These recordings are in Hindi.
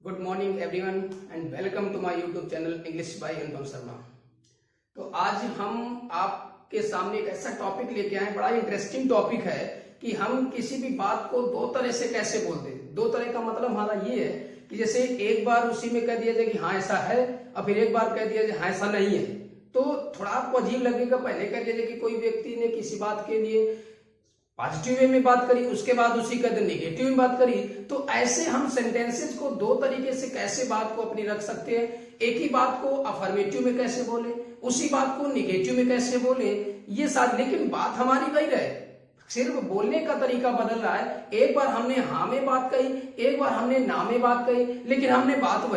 Good morning everyone and welcome to my YouTube channel English by Anupam Sharma. तो आज हम आपके सामने एक ऐसा टॉपिक लेके आए, बड़ा इंटरेस्टिंग टॉपिक है कि हम किसी भी बात को दो तरह से कैसे बोल दें। दो तरह का मतलब हमारा ये है कि जैसे एक बार उसी में कह दिया जाए कि हाँ ऐसा है और फिर एक बार कह दिया जाए हाँ ऐसा नहीं है, तो थोड़ा आपको अजीब लगेगा। पहले कह दिया जाए कि कोई व्यक्ति ने किसी बात के लिए पॉजिटिव वे में बात करी, उसके बाद उसी का नेगेटिव में बात करी, तो ऐसे हम सेंटेंसेस को दो तरीके से कैसे बात को अपनी रख सकते हैं। एक ही बात को अफर्मेटिव में कैसे बोले, उसी बात को नेगेटिव में कैसे बोले, ये साथ, लेकिन बात हमारी वही रहे, सिर्फ बोलने का तरीका बदल रहा है। एक बार हमने हाँ में बात कही, एक बार हमने ना में बात कही, लेकिन हमने बात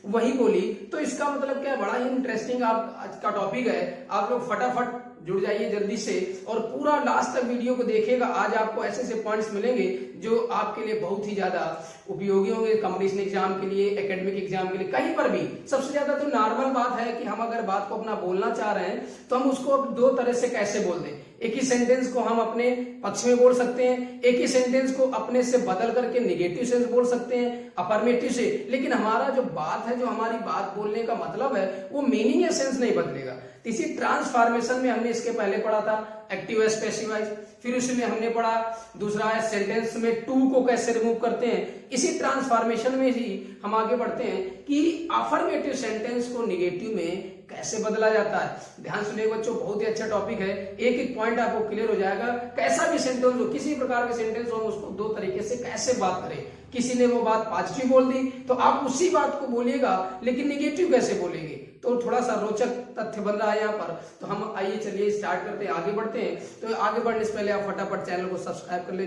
वही बोली। तो इसका मतलब क्या है, बड़ा ही इंटरेस्टिंग आज का टॉपिक है। आप लोग फटाफट जुड़ जाइए जल्दी से और पूरा लास्ट तक वीडियो को देखिएगा। आज आपको ऐसे ऐसे पॉइंट्स मिलेंगे जो आपके लिए बहुत ही ज्यादा उपयोगी होंगे, कंपटीशन एग्जाम के लिए, एकेडमिक एग्जाम के लिए, कहीं पर भी। सबसे ज्यादा तो नॉर्मल बात है कि हम अगर बात को अपना बोलना चाह रहे हैं तो हम उसको अब दो तरह से कैसे बोल दें। एक ही सेंटेंस को हम अपने पक्ष में बोल सकते हैं, एक ही सेंटेंस को अपने से बदल करके नेगेटिव सेंस बोल सकते हैं, अफर्मेटिव से। लेकिन हमारा जो बात है, जो हमारी बात बोलने का मतलब है, वो मीनिंग या सेंस नहीं बदलेगा। इसी ट्रांसफॉर्मेशन में हमने इसके पहले पढ़ा था एक्टिव वाइज, पैसिव वाइज, फिर उसमें हमने पढ़ा दूसरा है सेंटेंस में टू को कैसे रिमूव करते हैं। इसी ट्रांसफॉर्मेशन में ही हम आगे बढ़ते हैं कि अफर्मेटिव सेंटेंस को नेगेटिव में कैसे बदला जाता है। ध्यान सुनिए बच्चों, बहुत ही अच्छा टॉपिक है। एक एक पॉइंट आपको क्लियर हो जाएगा। कैसा भी सेंटेंस हो, किसी प्रकार के सेंटेंस हो, उसको दो तरीके से कैसे बात करें। किसी ने वो बात पॉजिटिव बोल दी तो आप उसी बात को बोलिएगा, लेकिन नेगेटिव कैसे बोलेंगे। तो थोड़ा सा रोचक तथ्य बन रहा है यहाँ पर। तो हम आइए चलिए स्टार्ट करते हैं, आगे बढ़ते हैं। तो आगे बढ़ने से पहले आप फटाफट चैनल को सब्सक्राइब कर ले,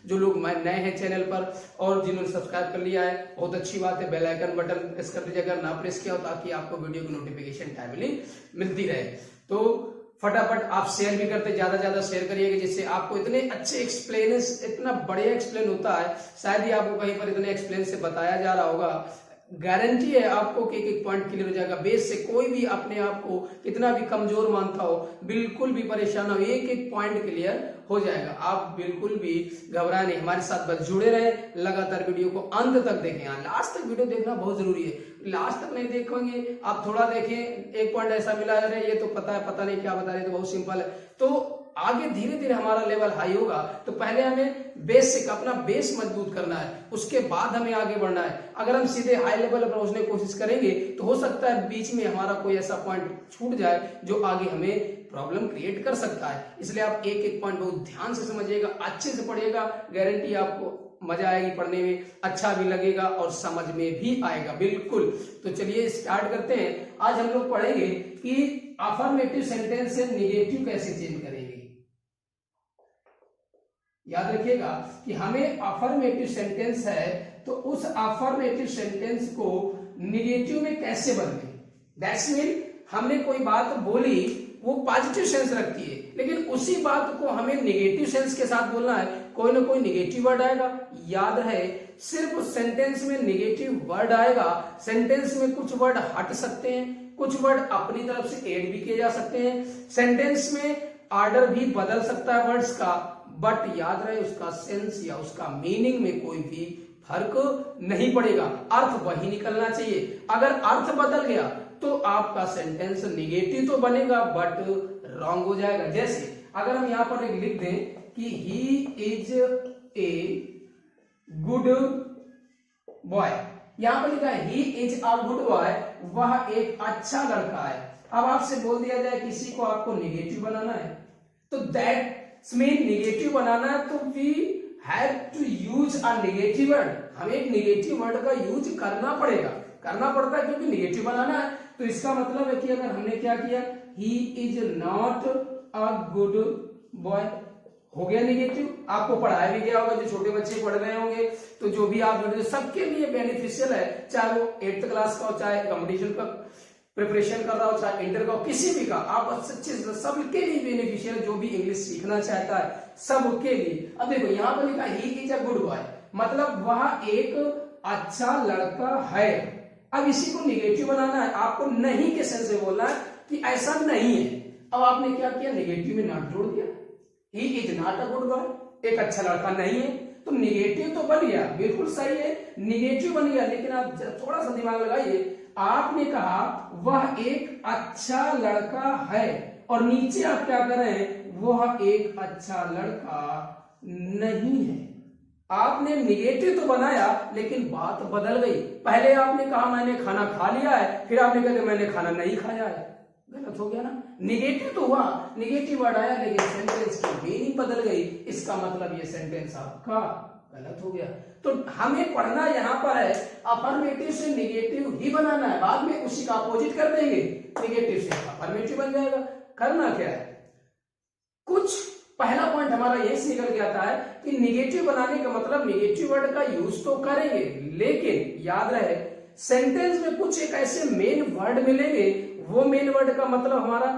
जो लोग नए हैं चैनल पर और जिन्होंने सब्सक्राइब कर लिया है, बहुत अच्छी बात है। बेल आइकन बटन प्रेस कर दीजिए अगर ना प्रेस किया हो, ताकि आपको वीडियो की नोटिफिकेशन टाइमली मिलती रहे। तो फटाफट आप शेयर भी करते, ज्यादा शेयर करिएगा, जिससे आपको इतने अच्छे एक्सप्लेनेंस, इतना बढ़िया एक्सप्लेन होता है, शायद ही आपको कहीं पर इतने एक्सप्लेन से बताया जा रहा होगा। गारंटी है आपको कि एक पॉइंट क्लियर हो जाएगा। बेस से कोई भी अपने आप को कितना भी कमजोर मानता हो, बिल्कुल भी परेशान हो, एक एक पॉइंट क्लियर हो जाएगा। आप बिल्कुल भी घबराए नहीं, हमारे साथ बस जुड़े रहे, लगातार वीडियो को अंत तक देखें। लास्ट तक वीडियो देखना बहुत जरूरी है। लास्ट तक नहीं देखेंगे, आप थोड़ा देखें, एक पॉइंट ऐसा मिला है, ये तो पता नहीं क्या बता रहे, तो बहुत सिंपल है। तो आगे धीरे धीरे हमारा लेवल हाई होगा। तो पहले हमें बेसिक अपना बेस मजबूत करना है, उसके बाद हमें आगे बढ़ना है। अगर हम सीधे हाई लेवल पर पहुंचने की कोशिश करेंगे तो हो सकता है बीच में हमारा कोई ऐसा पॉइंट छूट जाए जो आगे हमें प्रॉब्लम क्रिएट कर सकता है। इसलिए आप एक एक पॉइंट बहुत ध्यान से समझिएगा, अच्छे से पढ़िएगा। गारंटी आपको मजा आएगी पढ़ने में, अच्छा भी लगेगा और समझ में भी आएगा बिल्कुल। तो चलिए स्टार्ट करते हैं। आज हम लोग पढ़ेंगे कि अफर्मेटिव सेंटेंस से नेगेटिव कैसे चेंज करेंगे। याद रखिएगा कि हमें अफर्मेटिव सेंटेंस है तो उस अफर्मेटिव सेंटेंस को नेगेटिव में कैसे बदलें। दैट्स मीन हमने कोई बात बोली, वो पॉजिटिव सेंस रखती है, लेकिन उसी बात को हमें नेगेटिव सेंस के साथ बोलना है। कोई ना कोई नेगेटिव वर्ड आएगा। याद रहे, सिर्फ सेंटेंस में नेगेटिव वर्ड आएगा। सेंटेंस में कुछ वर्ड हट सकते हैं, कुछ वर्ड अपनी तरफ से ऐड भी किए जा सकते हैं। सेंटेंस में ऑर्डर भी बदल सकता है वर्ड्स का, बट याद रहे उसका सेंस या उसका मीनिंग में कोई भी फर्क नहीं पड़ेगा। अर्थ वही निकलना चाहिए। अगर अर्थ बदल गया तो आपका सेंटेंस नेगेटिव तो बनेगा बट रॉन्ग हो जाएगा। जैसे अगर हम यहां पर एक लिख दें कि he is a good boy, यहां पर लिखा है he is a good boy, वह एक अच्छा लड़का है। अब आपसे बोल दिया जाए किसी को आपको नेगेटिव बनाना है, तो दैट मीन नेगेटिव बनाना है तो we have to use a negative word. हमें एक नेगेटिव वर्ड का यूज करना पड़ता है क्योंकि नेगेटिव बनाना है। तो इसका मतलब है कि अगर हमने क्या किया, he is not a good boy, हो गया नेगेटिव। आपको पढ़ाया भी गया होगा, जो छोटे बच्चे पढ़ रहे होंगे, तो जो भी आप वीडियो सबके लिए बेनिफिशियल है, चाहे वो 8th क्लास का हो, चाहे कंपटीशन का प्रिपरेशन कर रहा हो, चाहे इंटर का हो, किसी भी का, आप सच्चे सबके लिए बेनिफिशियल, जो भी इंग्लिश सीखना चाहता है सबके लिए। अब देखो यहाँ पर लिखा he is a good boy, मतलब वह एक अच्छा लड़का है। अब इसी को नेगेटिव बनाना है, आपको नहीं के सेंस में बोलना है कि ऐसा नहीं है। अब आपने क्या किया, नेगेटिव में नॉट जोड़ दिया, he is not a good boy, एक अच्छा लड़का नहीं है। तो निगेटिव तो बन गया, बिल्कुल सही है, निगेटिव बन गया, लेकिन आप थोड़ा सा दिमाग लगाइए, आपने कहा वह एक अच्छा लड़का है और नीचे आप क्या कर रहे हैं, वह एक अच्छा लड़का नहीं है। आपने निगेटिव तो बनाया लेकिन बात बदल गई। पहले आपने कहा मैंने खाना खा लिया है, फिर आपने कहा मैंने खाना नहीं खाया है, गलत हो गया ना। निगेटिव तो हुआ, निगेटिव वर्ड आया, लेकिन सेंटेंस की मीनिंग बदल गई, इसका मतलब ये सेंटेंस आपका गलत हो गया। तो हमें पढ़ना यहाँ पर है अफर्मेटिव से निगेटिव ही बनाना है, बाद में उसी का अपोजिट कर देंगे, निगेटिव से अफर्मेटिव बन जाएगा। करना क्या है, कुछ पहला पॉइंट हमारा यही से निकल के आता है कि निगेटिव बनाने का मतलब निगेटिव वर्ड का यूज तो करेंगे, लेकिन याद रहे सेंटेंस में कुछ एक ऐसे मेन वर्ड मिलेंगे, वो मेन वर्ड का मतलब हमारा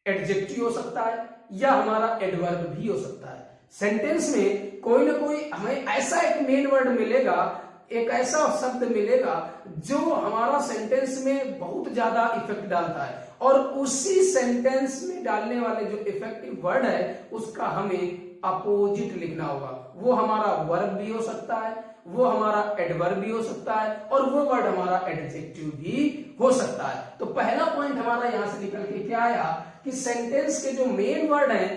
एडजेक्टिव हो सकता है या हमारा एडवर्ब भी हो सकता है। सेंटेंस में कोई ना कोई हमें ऐसा एक मेन वर्ड मिलेगा, एक ऐसा शब्द मिलेगा जो हमारा सेंटेंस में बहुत ज्यादा इफेक्ट डालता है, और उसी सेंटेंस में डालने वाले जो इफेक्टिव वर्ड है उसका हमें अपोजिट लिखना होगा। वो हमारा वर्ब भी हो सकता है, वो हमारा एडवर्ब भी हो सकता है, और वो वर्ड हमारा एडजेक्टिव भी हो सकता है। तो पहला पॉइंट हमारा यहां से निकल के क्या आया कि सेंटेंस के जो मेन वर्ड हैं,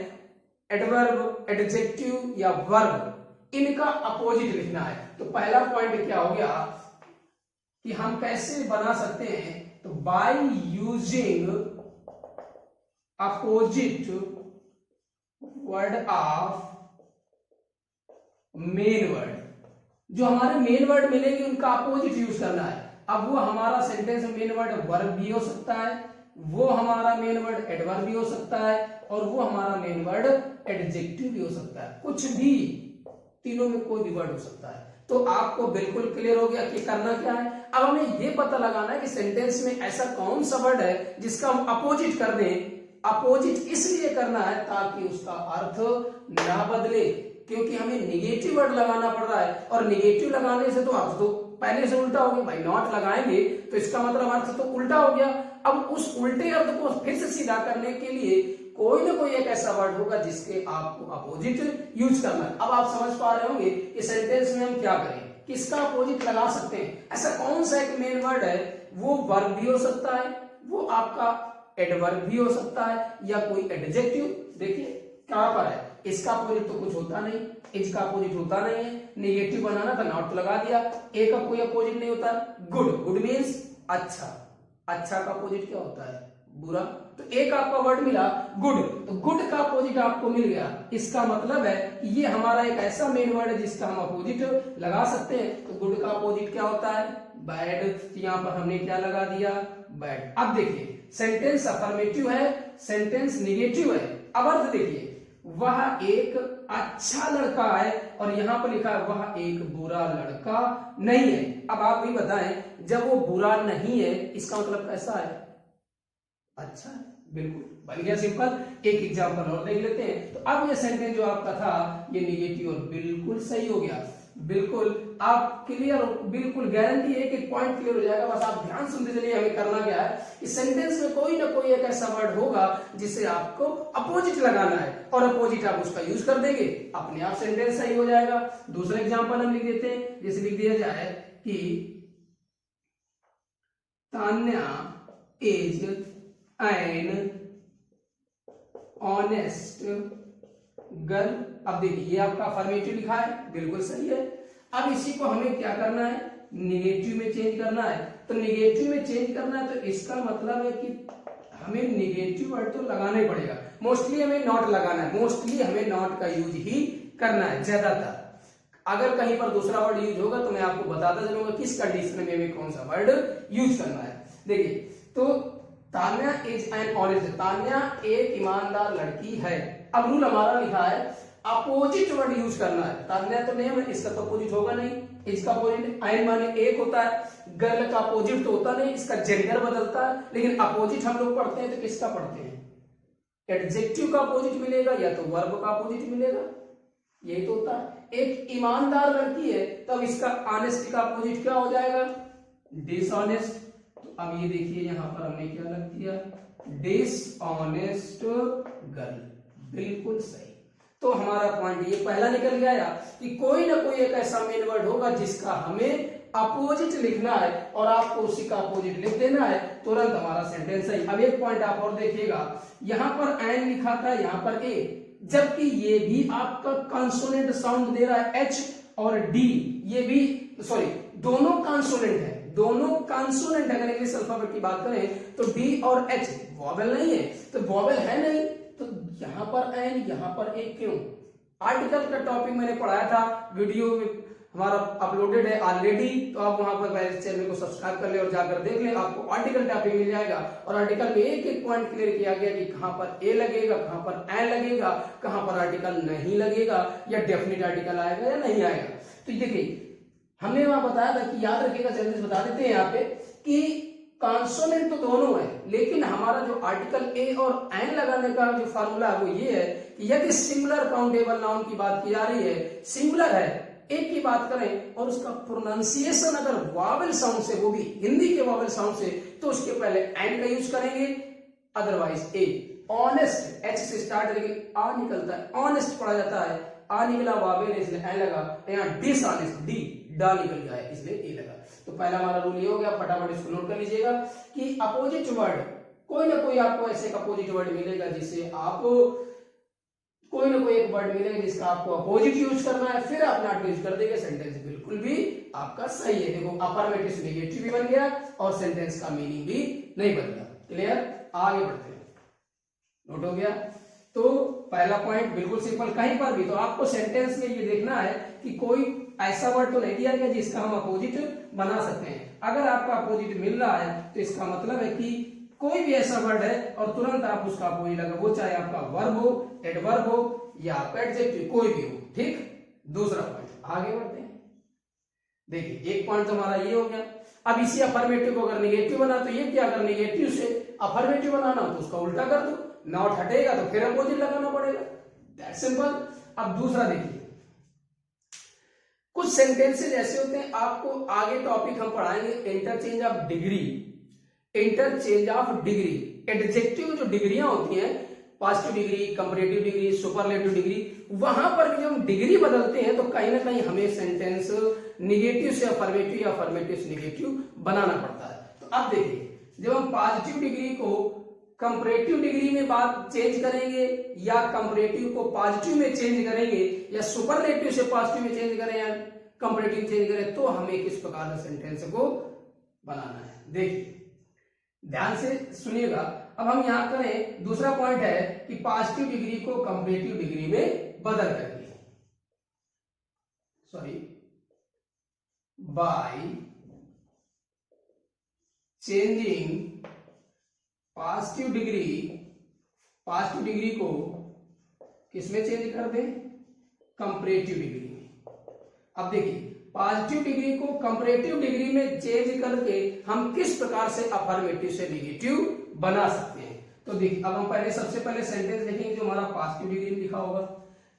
एडवर्ब, एडजेक्टिव या वर्ब, इनका अपोजिट लिखना है। तो पहला पॉइंट क्या हो गया कि हम कैसे बना सकते हैं, तो by using opposite word of main word. जो हमारे मेन वर्ड मिलेंगे उनका अपोजिट यूज करना है। अब वो हमारा सेंटेंस में मेन वर्ड वर्ब भी हो सकता है, वो हमारा मेन वर्ड एडवर्ब भी हो सकता है, और वो हमारा मेन वर्ड एडजेक्टिव भी हो सकता है, कुछ भी, तीनों में कोई भी वर्ड हो सकता है। तो आपको बिल्कुल क्लियर हो गया कि करना क्या है। अब हमें यह पता लगाना है कि सेंटेंस में ऐसा कौन सा वर्ड है जिसका हम अपोजिट कर दें। अपोजिट इसलिए करना है ताकि उसका अर्थ ना बदले, क्योंकि हमें निगेटिव वर्ड लगाना पड़ रहा है, और निगेटिव लगाने से तो अर्थ तो पहले से उल्टा हो गया। भाई नॉट लगाएंगे तो इसका मतलब अर्थ तो उल्टा हो गया। अब उस उल्टे अर्थ को फिर से सीधा करने के लिए कोई ना कोई एक ऐसा वर्ड होगा जिसके आपको अपोजिट यूज करना है। अब आप समझ पा रहे होंगे कि सेंटेंस में हम क्या करें, किसका अपोजिट लगा सकते हैं। ऐसा कौन सा एक मेन वर्ड है, वो वर्ब भी हो सकता है, वो आपका एडवर्ब भी हो सकता है, या कोई एडजेक्टिव। देखिए कहां पर है, इसका अपोजिट तो कुछ होता नहीं, इसका अपोजिट होता नहीं है, निगेटिव बनाना था नॉट लगा दिया, ए का कोई अपोजिट नहीं होता। गुड, गुड मीन्स अच्छा, अच्छा का अपोजिट क्या होता है, बुरा। तो एक आपका वर्ड मिला गुड, तो गुड का अपोजिट आपको मिल गया। इसका मतलब है कि ये हमारा एक ऐसा मेन वर्ड है जिसका हम अपोजिट लगा सकते हैं। तो गुड का अपोजिट क्या होता है, बैड। यहां पर हमने क्या लगा दिया, बैड। अब देखिए सेंटेंस अफर्मेटिव है, सेंटेंस निगेटिव है। अब अर्थ देखिए, वह एक अच्छा लड़का है, और यहां पर लिखा है वह एक बुरा लड़का नहीं है। अब आप भी बताएं, जब वो बुरा नहीं है इसका मतलब कैसा है, अच्छा है। बिल्कुल बन गया सिंपल। एक एग्जांपल और देख लेते हैं। तो अब ये सेंटेंस जो आपका था ये निगेटिव और बिल्कुल सही हो गया। बिल्कुल आप क्लियर हो, बिल्कुल गारंटी है कि पॉइंट क्लियर हो जाएगा। बस आप ध्यान सुनते चलिए, हमें करना क्या है कि सेंटेंस में कोई ना कोई एक ऐसा वर्ड होगा जिसे आपको अपोजिट लगाना है, और अपोजिट आप उसका यूज कर देंगे, अपने आप सेंटेंस सही हो जाएगा। दूसरा एग्जांपल हम लिख देते हैं, जैसे लिख दिया जाए कि Tanya is an honest girl. अब देखिए ये आपका अफर्मेटिव लिखा है, बिल्कुल सही है। अब इसी को हमें क्या करना है, निगेटिव में चेंज करना है। तो निगेटिव में चेंज करना है, तो इसका मतलब है कि हमें निगेटिव वर्ड तो लगाना ही पड़ेगा। मोस्टली हमें नॉट लगाना है, मोस्टली हमें नॉट का यूज ही करना है ज्यादातर। अगर कहीं पर दूसरा वर्ड यूज होगा तो मैं आपको बताता चलूंगा किस कंडीशन में हमें कौन सा वर्ड यूज करना है। देखिए, तो Tanya is an honest, Tanya एक ईमानदार लड़की है। अब रूल हमारा लिखा है अपोजिट वर्ड यूज करना है। तान्या तो नेम है, इसका तो अपोजिट होगा नहीं, इसका अपोजिट एन माने एक होता है, गर्ल का अपोजिट तो होता नहीं, इसका जेंडर बदलता है। लेकिन अपोजिट हम लोग पढ़ते हैं तो किसका पढ़ते हैं, एडजेक्टिव का अपोजिट मिलेगा या तो वर्ब का अपोजिट मिलेगा, यही तो होता है। एक ईमानदार लड़की है, तब इसका ऑनेस्ट का अपोजिट क्या हो जाएगा, डिसऑनेस्ट। तो अब ये देखिए यहां पर हमने क्या लग दिया, डिसऑनेस्ट गर्ल, बिल्कुल सही। तो हमारा पॉइंट ये पहला निकल गया कि कोई ना कोई एक ऐसा मेन वर्ड होगा जिसका हमें अपोजिट लिखना है और आपको उसी का अपोजिट लिख देना है, तुरंत हमारा सेंटेंस सही। अब एक पॉइंट आप और देखिएगा, यहां पर एन लिखा था, यहां पर ए, जबकि ये भी आपका कंसोनेंट साउंड दे रहा है एच और डी, ये भी सॉरी दोनों कंसोनेंट है, दोनों कंसोनेंट। अगर इंग्लिश अल्फाबेट की बात करें तो डी और एच वॉवेल नहीं है, तो वॉवेल है नहीं, तो यहां पर एन यहां पर ए क्यों? आर्टिकल का टॉपिक मैंने पढ़ाया था, वीडियो हमारा अपलोडेड है ऑलरेडी, तो आप वहां पर मेरे चैनल को सब्सक्राइब कर ले और जाकर देख ले, आपको आर्टिकल टॉपिक मिल जाएगा। और आर्टिकल में एक एक पॉइंट क्लियर किया गया कि कहां पर ए लगेगा, कहां पर एन लगेगा, कहां पर आर्टिकल नहीं लगेगा, या डेफिनेट आर्टिकल आएगा या नहीं आएगा। तो देखिए हमने वहां बताया था कि याद रखिएगा, जल्दी से बता देते हैं यहाँ पे कि कॉन्सोनेंट तो दोनों है, लेकिन हमारा जो आर्टिकल ए और एन लगाने का जो फार्मूला है वो ये है कि यदि सिंगुलर काउंटेबल नाउन की बात की जा रही है, सिंगुलर है, एक की बात करें और उसका प्रोनाउंसिएशन अगर वॉवेल साउंड से, वो भी हिंदी के वॉवेल साउंड से, तो उसके पहले एन का यूज करेंगे, अदरवाइज ए। ऑनेस्ट एच से स्टार्ट करके आ निकलता है, ऑनेस्ट पढ़ा जाता है, आ निकला वॉवेल इसलिए एन लगा, यहाँ डिसऑनेस्ट डी डा निकल गया है इसलिए ए लगा। तो पहला हमारा रूल ये हो गया, फटाफट इसको नोट कर लीजिएगा कि अपोजिट वर्ड, कोई ना कोई आपको ऐसे अपोजिट वर्ड मिलेगा जिसे आप, कोई ना कोई एक वर्ड मिलेगा जिसका आपको अपोजिट यूज करना है, फिर आप नॉट यूज कर देंगे, सेंटेंस बिल्कुल भी आपका सही है। देखो अफर्मेटिव से नेगेटिव भी बन गया और सेंटेंस का मीनिंग भी नहीं बदला। क्लियर? आगे बढ़ते हैं, नोट हो गया। तो पहला पॉइंट बिल्कुल सिंपल, कहीं पर भी तो आपको सेंटेंस में ये देखना है कि कोई ऐसा वर्ड तो नहीं दिया गया जिसका हम अपोजिट बना सकते हैं। अगर आपका अपोजिट मिल रहा है तो इसका मतलब है कि कोई भी ऐसा वर्ड है और तुरंत आप उसका अपोजिट लगा, वो चाहे आपका वर्ब हो, एडवर्ब हो या आपका एडजेक्टिव, कोई भी हो। ठीक, दूसरा पॉइंट, आगे बढ़ते हैं। देखिए एक पॉइंट तो हमारा ये हो गया। अब इसी अफर्मेटिव को अगर नेगेटिव बना तो ये क्या, अगर नेगेटिव से अफर्मेटिव बनाना तो उसका उल्टा कर दो, नॉट हटेगा तो फिर अपोजिट लगाना पड़ेगा, दैट सिंपल। अब दूसरा देखिए, कुछ सेंटेंसेस ऐसे होते हैं, आपको आगे टॉपिक हम पढ़ाएंगे interchange of degree, interchange of degree, adjective जो डिग्रियां होती हैं, positive degree, comparative degree, superlative degree, वहां पर भी जब हम डिग्री बदलते हैं तो कहीं ना कहीं हमें सेंटेंस निगेटिव से अफर्मेटिव या अफर्मेटिव से निगेटिव बनाना पड़ता है। तो अब देखिए, जब हम पॉजिटिव डिग्री को कंपैरेटिव डिग्री में बात चेंज करेंगे या कंपैरेटिव को पॉजिटिव में चेंज करेंगे या सुपरलेटिव से पॉजिटिव में चेंज करें या कंपैरेटिव चेंज करें, तो हमें किस प्रकार से सेंटेंस को बनाना है। देखिए ध्यान से सुनिएगा। अब हम यहां करें, दूसरा पॉइंट है कि पॉजिटिव डिग्री को कंपैरेटिव डिग्री में बदल करके, sorry by changing positive degree को किसमें चेंज कर दें, कंपैरेटिव डिग्री में। अब देखिए पॉजिटिव डिग्री को कंपैरेटिव डिग्री में चेंज करके हम किस प्रकार से अफर्मेटिव से नेगेटिव बना सकते हैं। तो देखिए अब हम पहले सबसे पहले सेंटेंस देखेंगे जो हमारा पॉजिटिव डिग्री में लिखा होगा।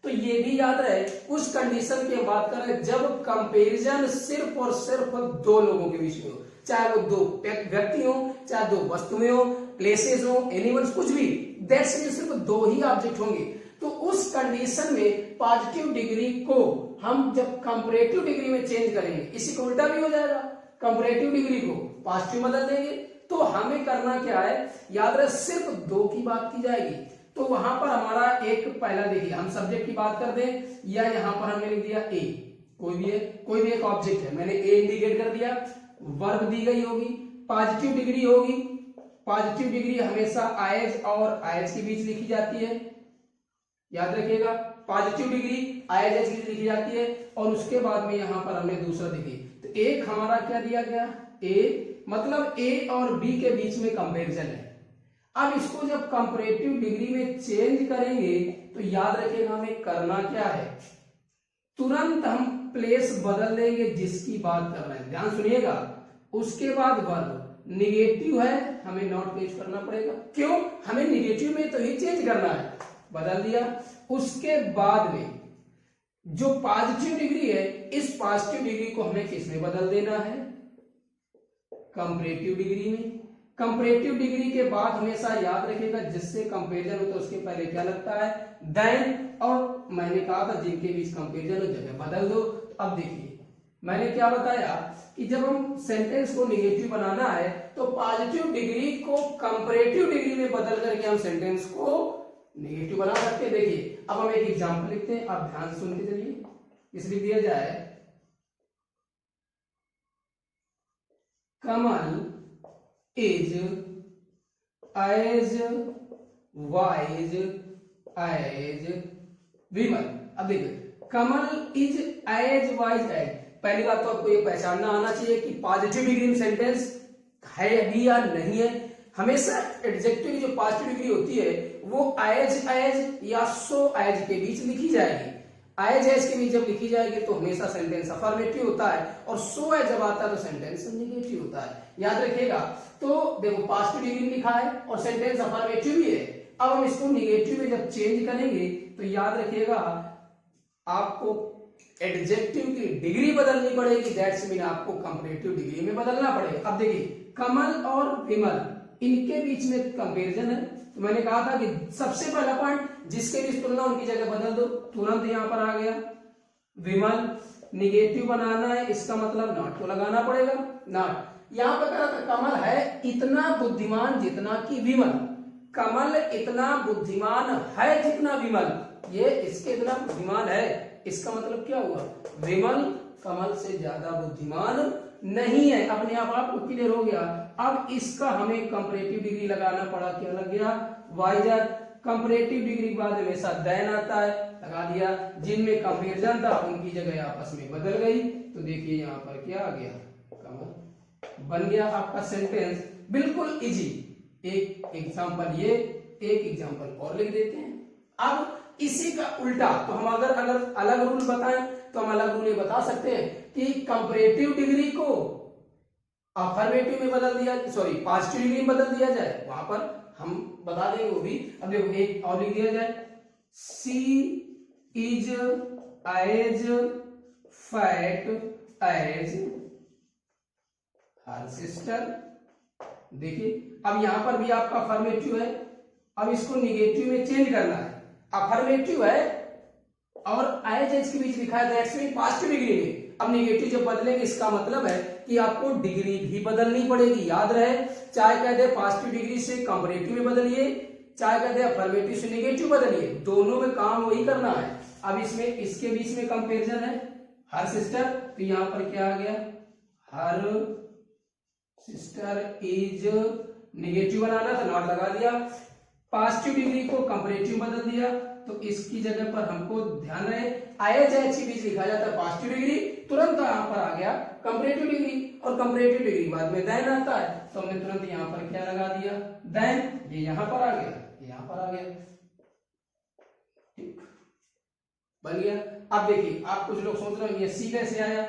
तो ये भी याद रहे उस कंडीशन की हम बात कर रहे हैं जब कंपैरिजन सिर्फ और सिर्फ दो लोगों के बीच में हो, चाहे वो दो व्यक्ति हो, चाहे दो वस्तुएं हो, प्लेसेस हो, एनिमल्स, कुछ भी, दैट्स मीन सिर्फ दो ही ऑब्जेक्ट होंगे। तो उस कंडीशन में पॉजिटिव डिग्री को हम जब कंपैरेटिव डिग्री में चेंज करेंगे, इसी को उल्टा भी हो जाएगा, कंपैरेटिव डिग्री को पॉजिटिव बदल देंगे। तो हमें करना क्या है, याद रहे सिर्फ दो की बात की जाएगी। तो वहां पर हमारा एक पहला देखिए, हम सब्जेक्ट की बात कर दें या यहां पर हमने लिख दिया ए, कोई भी है, कोई भी एक ऑब्जेक्ट है, मैंने ए इंडिकेट कर दिया, वर्ब दी गई होगी, पॉजिटिव डिग्री होगी। पॉजिटिव डिग्री हमेशा आईएच और आईएच के बीच लिखी जाती है, याद रखिएगा, पॉजिटिव डिग्री आईएच के बीच लिखी जाती है। और उसके बाद में यहां पर हमने दूसरा देखिए, तो एक हमारा क्या दिया गया, ए, मतलब ए और बी के बीच में कंपैरिजन है। अब इसको जब कंपैरेटिव डिग्री में चेंज करेंगे तो याद रखिएगा हमें करना क्या है, तुरंत हम प्लेस बदल देंगे जिसकी बात कर रहे हैं, ध्यान सुनिएगा। उसके बाद वर्ब निगेटिव है, हमें नॉट यूज करना पड़ेगा, क्यों, हमें निगेटिव में तो ही चेंज करना है, बदल दिया। उसके बाद में जो पॉजिटिव डिग्री है, इस पॉजिटिव डिग्री को हमें किस में बदल देना है, कंपैरेटिव डिग्री में। कंपैरेटिव डिग्री के बाद हमेशा याद रखिएगा जिससे कंपैरिजन होता है उसके पहले क्या लगता है, देन। और मैंने कहा था जिनके बीच कंपैरिजन हो जगह बदल दो। तो अब देखिए मैंने क्या बताया कि जब हम सेंटेंस को निगेटिव बनाना है तो पॉजिटिव डिग्री को कंपैरेटिव डिग्री में बदल करके हम सेंटेंस को नेगेटिव बना सकते हैं। देखिए अब हम एक एग्जांपल लिखते हैं, आप ध्यान सुनते चलिए। इस लिख दिया जाए कमल इज एज वाइज एज विमल। अब देखिए कमल इज एज वाइज एज, पहली बात तो आपको ये पहचानना आना चाहिए कि पॉजिटिव डिग्री में सेंटेंस है भी या नहीं है। हमेशा एडजेक्टिव की जो पॉजिटिव डिग्री होती है वो एज या सो एज के बीच लिखी जाएगी। एज के बीच जब लिखी जाएगी तो हमेशा सेंटेंस अफर्मेटिव होता है, और सो एज जब आता है तो सेंटेंस नेगेटिव होता है। याद रखिएगा। तो देखो पॉजिटिव डिग्री लिखा है और सेंटेंस अफर्मेटिव भी है। अब हम इसको नेगेटिव में जब चेंज करेंगे तो याद रखिएगा आपको एडजेक्टिव की डिग्री बदलनी पड़ेगी, दैट्स मीन आपको कंपैरेटिव डिग्री में बदलना पड़ेगा। अब देखिए कमल और विमल इनके बीच में कंपैरिजन है, तो मैंने कहा था कि सबसे पहला पॉइंट जिसके बीच तुलना उनकी जगह बदल दो, तुरंत यहां पर आ गया विमल। निगेटिव बनाना है इसका मतलब नॉट को लगाना पड़ेगा, नॉट। यहां पर कहा था कमल है इतना बुद्धिमान जितना कि विमल, कमल इतना बुद्धिमान है जितना विमल, ये इसके इतना बुद्धिमान है, इसका मतलब क्या हुआ, विमल कमल से ज्यादा बुद्धिमान नहीं है। अपने आप आपको क्लियर हो गया। अब इसका हमें कंपैरेटिव डिग्री लगाना पड़ा, क्या लग गया, वाइजर। कंपैरेटिव डिग्री के बाद हमेशा देन आता है, लगा दिया। जिनमें कंपैरिजन था उनकी जगह आपस में बदल गई, तो देखिए यहाँ पर क्या आ गया, कमल बन गया आपका सेंटेंस बिल्कुल इजी। एक एग्जांपल ये, एक एग्जांपल और लिख देते हैं। अब इसी का उल्टा, तो हम अगर अलग रूल बताएं तो हम अलग रूल ये बता सकते हैं कि कंपैरेटिव डिग्री को अफर्मेटिव में बदल दिया, सॉरी पॉजिटिव डिग्री में बदल दिया जाए, वहां पर हम बता देंगे वो भी। अब देखो एक और लिख दिया जाए, she is as fat as her sister. देखिए अब यहां पर भी आपका अफर्मेटिव है, अब इसको निगेटिव में चेंज करना है। अफर्मेटिव है और एज के बीच लिखा है दैट्स मीन पॉजिटिव डिग्री में। अब निगेटिव जब बदलेंगे इसका मतलब है कि आपको डिग्री भी बदलनी पड़ेगी। याद रहे, चाहे कह दे पॉजिटिव डिग्री से कंपैरेटिव में बदलिए, चाहे कह दे अफर्मेटिव से निगेटिव बदलिए, दोनों में काम वही करना है। अब इसमें इसके बीच में कंपैरिजन है हर सिस्टर, तो यहां पर क्या आ गया, हर सिस्टर इज निगेटिव बनाना था, नॉट लगा दिया। पॉजिटिव डिग्री को कंपैरेटिव बदल दिया, तो इसकी जगह पर हमको ध्यान रहे एज के बीच लिखा जाता है पॉजिटिव डिग्री, तुरंत यहां पर आ गया कंपैरेटिव डिग्री, और कंपैरेटिव डिग्री बाद में देन आता है, तो हमने तुरंत यहां पर क्या लगा दिया, देन। ये यहां पर आ गया, यहां पर आ गया, ठीक बन गया। अब देखिए आप कुछ लोग सोच रहे हो ये सी कैसे आया,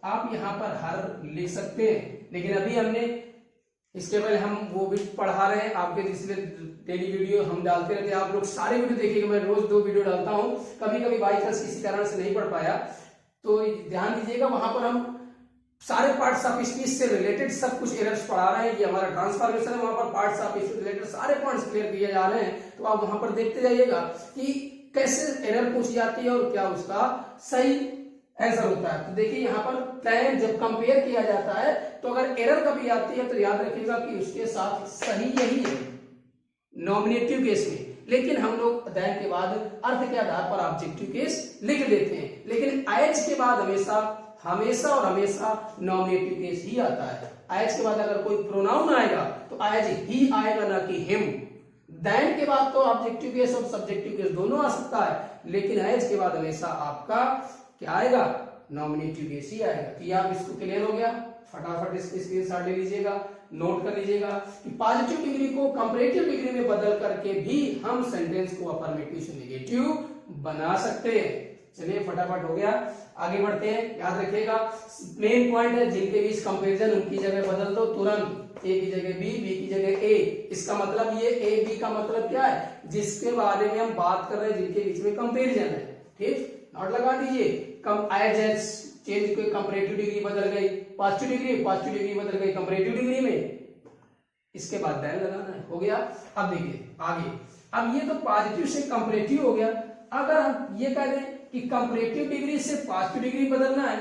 आप यहां पर हर लिख सकते हैं, लेकिन अभी हमने इसके पहले हम वो भी पढ़ा रहे हैं आपके, जिसमें डेली वीडियो हम डालते रहते हैं। आप लोग सारे वीडियो देखिएगा, मैं रोज 2 वीडियो डालता हूं, कभी कभी बाई चांस किसी कारण से नहीं पढ़ पाया तो ध्यान दीजिएगा। वहां पर हम सारे पार्ट्स ऑफ स्पीच से रिलेटेड सब कुछ एरर्स पढ़ा रहे हैं। ये हमारा ट्रांसफॉर्मेशन है, वहां पर पार्ट्स ऑफ स्पीच रिलेटेड सारे पॉइंट्स क्लियर किए जा रहे हैं, तो आप वहां पर देखते जाइएगा कि कैसे एरर पूछी जाती है और क्या उसका सही आंसर होता है। तो देखिए यहाँ पर कैन जब कंपेयर किया जाता है तो अगर एरर कभी आती है तो याद रखिएगा कि उसके साथ सही यही है नॉमिनेटिव केस में, लेकिन हम लोग दैन के बाद अर्थ के आधार पर ऑब्जेक्टिव केस लिख देते हैं, लेकिन एज के बाद हमेशा हमेशा और हमेशा नॉमिनेटिव केस ही आता है। एज के बाद अगर कोई प्रोनाउन आएगा तो एज ही आएगा, ना कि हिम। दैन के बाद तो ऑब्जेक्टिव केस और सब्जेक्टिव केस दोनों आ सकता है, लेकिन एज के बाद हमेशा आपका क्या आएगा, नॉमिनेटिव केस ही आएगा। तो आप इसको क्लियर हो गया, फटाफट इसकी स्क्रीनशॉट ले लीजिएगा, नोट कर लीजिएगा कि पॉजिटिव डिग्री को कंपैरेटिव डिग्री में बदल करके भी हम सेंटेंस को अफर्मेटिव से नेगेटिव बना सकते हैं। चलिए फटाफट हो गया, आगे बढ़ते हैं। याद रखिएगा मेन पॉइंट है जिनके बीच कंपैरिजन उनकी जगह बदल दो तुरंत, ए की जगह बी, बी की जगह ए। इसका मतलब ये ए बी का मतलब क्या है, जिसके बारे में हम बात कर रहे हैं जिनके बीच में कंपैरिजन है, ठीक, नॉट लगा दीजिए। कम एज चेंज को कंपैरेटिव डिग्री बदल गई, पॉजिटिव डिग्री बदल गई कंपैरेटिव डिग्री में, इसके बाद देन लगाना है, हो गया। अब देखिए आगे, अब ये तो पॉजिटिव से कंपैरेटिव हो गया। अगर हम ये कह दें कि कंपैरेटिव डिग्री से पॉजिटिव डिग्री बदलना है,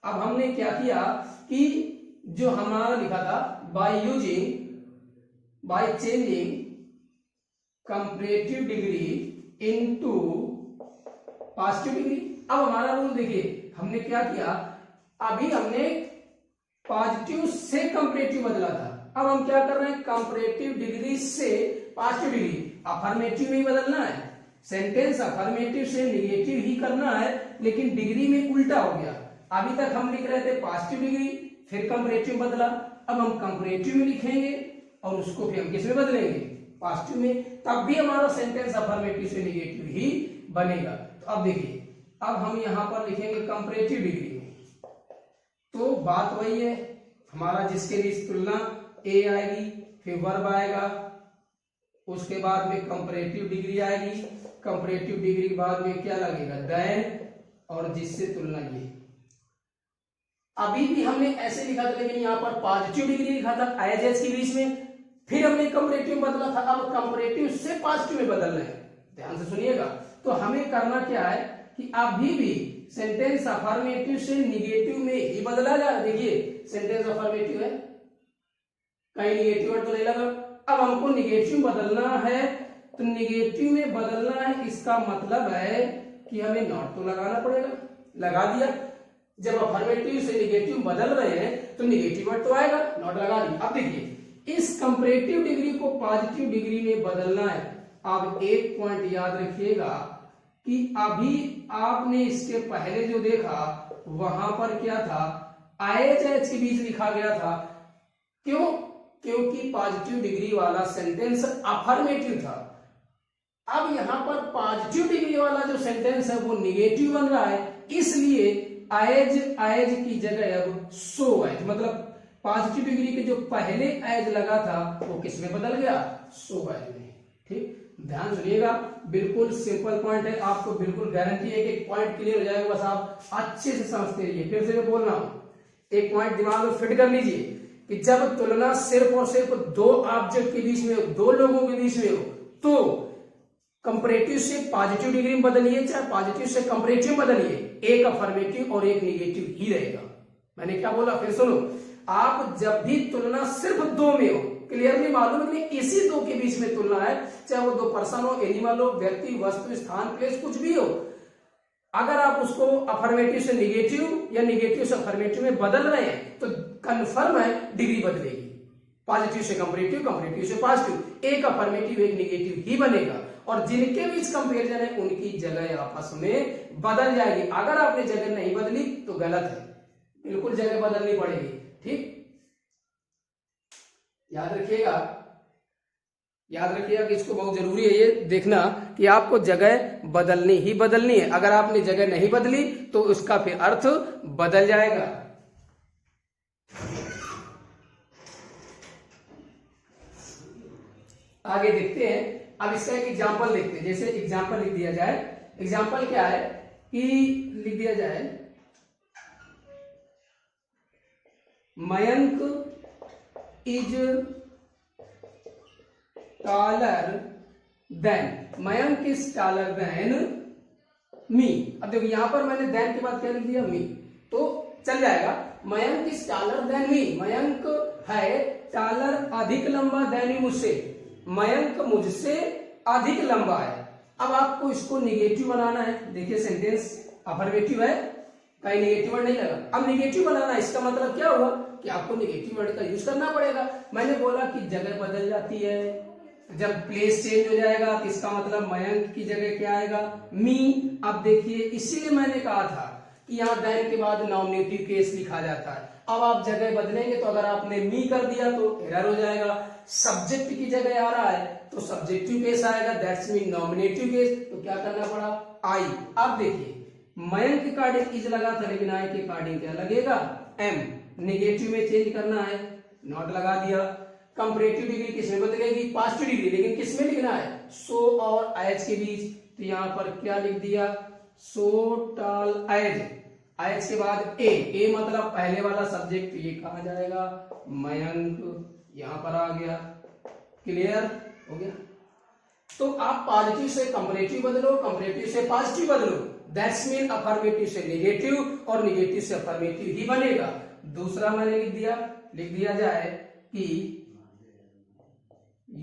अब हमने क्या किया कि जो हमारा लिखा था by changing comparative degree into positive degree. अब हमारा रूल देखिए, हमने क्या किया, अभी हमने पॉजिटिव से कंपैरेटिव बदला था, अब हम क्या कर रहे हैं, कंपैरेटिव डिग्री से पॉजिटिव डिग्री। अफर्मेटिव में ही बदलना है, सेंटेंस अफर्मेटिव से निगेटिव ही करना है, लेकिन डिग्री में उल्टा हो गया। अभी तक हम लिख रहे थे पॉजिटिव डिग्री, फिर कंपैरेटिव बदला, अब हम कंपैरेटिव में लिखेंगे और उसको फिर हम किस में बदलेंगे, पॉजिटिव में, तब भी हमारा सेंटेंस अफर्मेटिव से निगेटिव ही बनेगा। तो अब देखिए, अब हम यहां पर लिखेंगे कंपैरेटिव डिग्री में, तो बात वही है हमारा जिसके लिए तुलना ए आएगी, फिर वर्ब आएगा, उसके बाद में कंपैरेटिव डिग्री आएगी, कंपैरेटिव डिग्री के बाद में क्या लगेगा, देन, और जिससे तुलना ये। अभी भी हमने ऐसे लिखा था, लेकिन यहां पर पॉजिटिव डिग्री लिखा था एज एज के बीच में, फिर हमने कंपैरेटिव बदला था, अब कंपैरेटिव से पॉजिटिव में बदलना है। ध्यान से सुनिएगा, तो हमें करना क्या है कि अभी भी सेंटेंस अफर्मेटिव से निगेटिव में ही बदला जाए। देखिए सेंटेंस अफर्मेटिव है, कहीं निगेटिव वर्ड तो नहीं लगा, अब हमको निगेटिव बदलना है, तो निगेटिव में बदलना है, इसका मतलब है कि हमें नॉट तो लगाना पड़ेगा, लगा दिया। जब अफर्मेटिव से निगेटिव बदल रहे हैं तो निगेटिव वर्ड तो आएगा, नॉट लगा दी। अब देखिए इस कंपैरेटिव डिग्री को पॉजिटिव डिग्री में बदलना है। अब एक पॉइंट याद रखिएगा कि अभी आपने इसके पहले जो देखा वहां पर क्या था, एज एज के बीच लिखा गया था, क्यों, क्योंकि पॉजिटिव डिग्री वाला सेंटेंस अफर्मेटिव था। अब यहां पर पॉजिटिव डिग्री वाला जो सेंटेंस है वो निगेटिव बन रहा है, इसलिए एज की जगह अब सो एज, मतलब पॉजिटिव डिग्री के जो पहले एज लगा था वो किस में बदल गया, सो एज में। ठीक, ध्यान सुनिएगा, बिल्कुल सिंपल पॉइंट है, आपको बिल्कुल गारंटी है कि एक पॉइंट क्लियर हो जाएगा, बस आप अच्छे से समझते रहिए। फिर से मैं बोल रहा हूं, एक पॉइंट दिमाग में फिट कर लीजिए कि जब तुलना सिर्फ और सिर्फ दो ऑब्जेक्ट के बीच में हो, दो लोगों के बीच में हो, तो कंपैरेटिव से पॉजिटिव डिग्री में बदलिए, चाहे पॉजिटिव से कंपैरेटिव बदलिए, एक अफर्मेटिव और एक निगेटिव ही रहेगा। मैंने क्या बोला, फिर सुनो, आप जब भी तुलना सिर्फ दो में हो, क्लियरली मालूम है कि इसी दो के बीच में तुलना है, चाहे वो दो पर्सन हो, एनिमल हो, व्यक्ति, वस्तु, स्थान, प्लेस, कुछ भी हो, अगर आप उसको अफर्मेटिव से निगेटिव या निगेटिव से अफर्मेटिव में बदल रहे हैं तो कंफर्म है डिग्री बदलेगी, पॉजिटिव से कंपैरेटिव, कंपैरेटिव से पॉजिटिव, एक अफर्मेटिव एक निगेटिव ही बनेगा, और जिनके बीच कंपैरिजन है उनकी जगह आपस में बदल जाएगी। अगर आपने जगह नहीं बदली तो गलत है, बिल्कुल जगह बदलनी पड़ेगी। ठीक, याद रखिएगा कि इसको बहुत जरूरी है ये देखना कि आपको जगह बदलनी ही बदलनी है। अगर आपने जगह नहीं बदली तो उसका फिर अर्थ बदल जाएगा। आगे देखते हैं, अब इसका एक एग्जाम्पल देखते हैं। जैसे एग्जाम्पल लिख दिया जाए, एग्जाम्पल क्या है कि लिख दिया जाए, Mayank is taller than, Mayank is taller than me। अब देखो यहां पर मैंने than के बाद क्या लिख दिया, me, तो चल जाएगा। Mayank is taller than me, Mayank है taller, अधिक लंबा, than me, मुझसे, मयंक मुझसे अधिक लंबा है। अब आपको इसको निगेटिव बनाना है। देखिए सेंटेंस अफर्मेटिव है, कहीं निगेटिव वर्ड नहीं लगा, अब निगेटिव बनाना है, इसका मतलब क्या हुआ कि आपको निगेटिव वर्ड का यूज करना पड़ेगा। मैंने बोला कि जगह बदल जाती है, जब प्लेस चेंज हो जाएगा तो इसका मतलब मयंक की जगह क्या आएगा, मी। अब देखिए इसीलिए मैंने कहा था कि यहाँ देन के बाद नॉमिनेटिव केस लिखा जाता है। अब आप जगह बदलेंगे तो अगर आपने मी कर दिया तो एरर हो जाएगा। सब्जेक्ट की जगह आ रहा है तो सब्जेक्टिव केस आएगा, दैट्स मीन नॉमिनेटिव केस, तो क्या करना पड़ा, आई। अब देखिए मयंक के अकॉर्डिंग इज लगा था, लेकिन आई के अकॉर्डिंग क्या लगेगा, एम। निगेटिव में चेंज करना है, नॉट लगा दिया। कंपैरेटिव डिग्री किसमें बदलेगी, पॉजिटिव डिग्री, लेकिन किसमें लिखना है, सो और एज के बीच, तो यहां पर क्या लिख दिया, सो टॉल एज। एज के बाद ए मतलब पहले वाला सब्जेक्ट, ये कहा जाएगा मयंक, यहां पर आ गया। क्लियर हो गया। तो आप पॉजिटिव से कंपैरेटिव बदलो, कंपैरेटिव से पॉजिटिव बदलो, दैट्स मीन अफर्मेटिव से नेगेटिव और नेगेटिव से अफर्मेटिव ही बनेगा। दूसरा मैंने लिख दिया जाए कि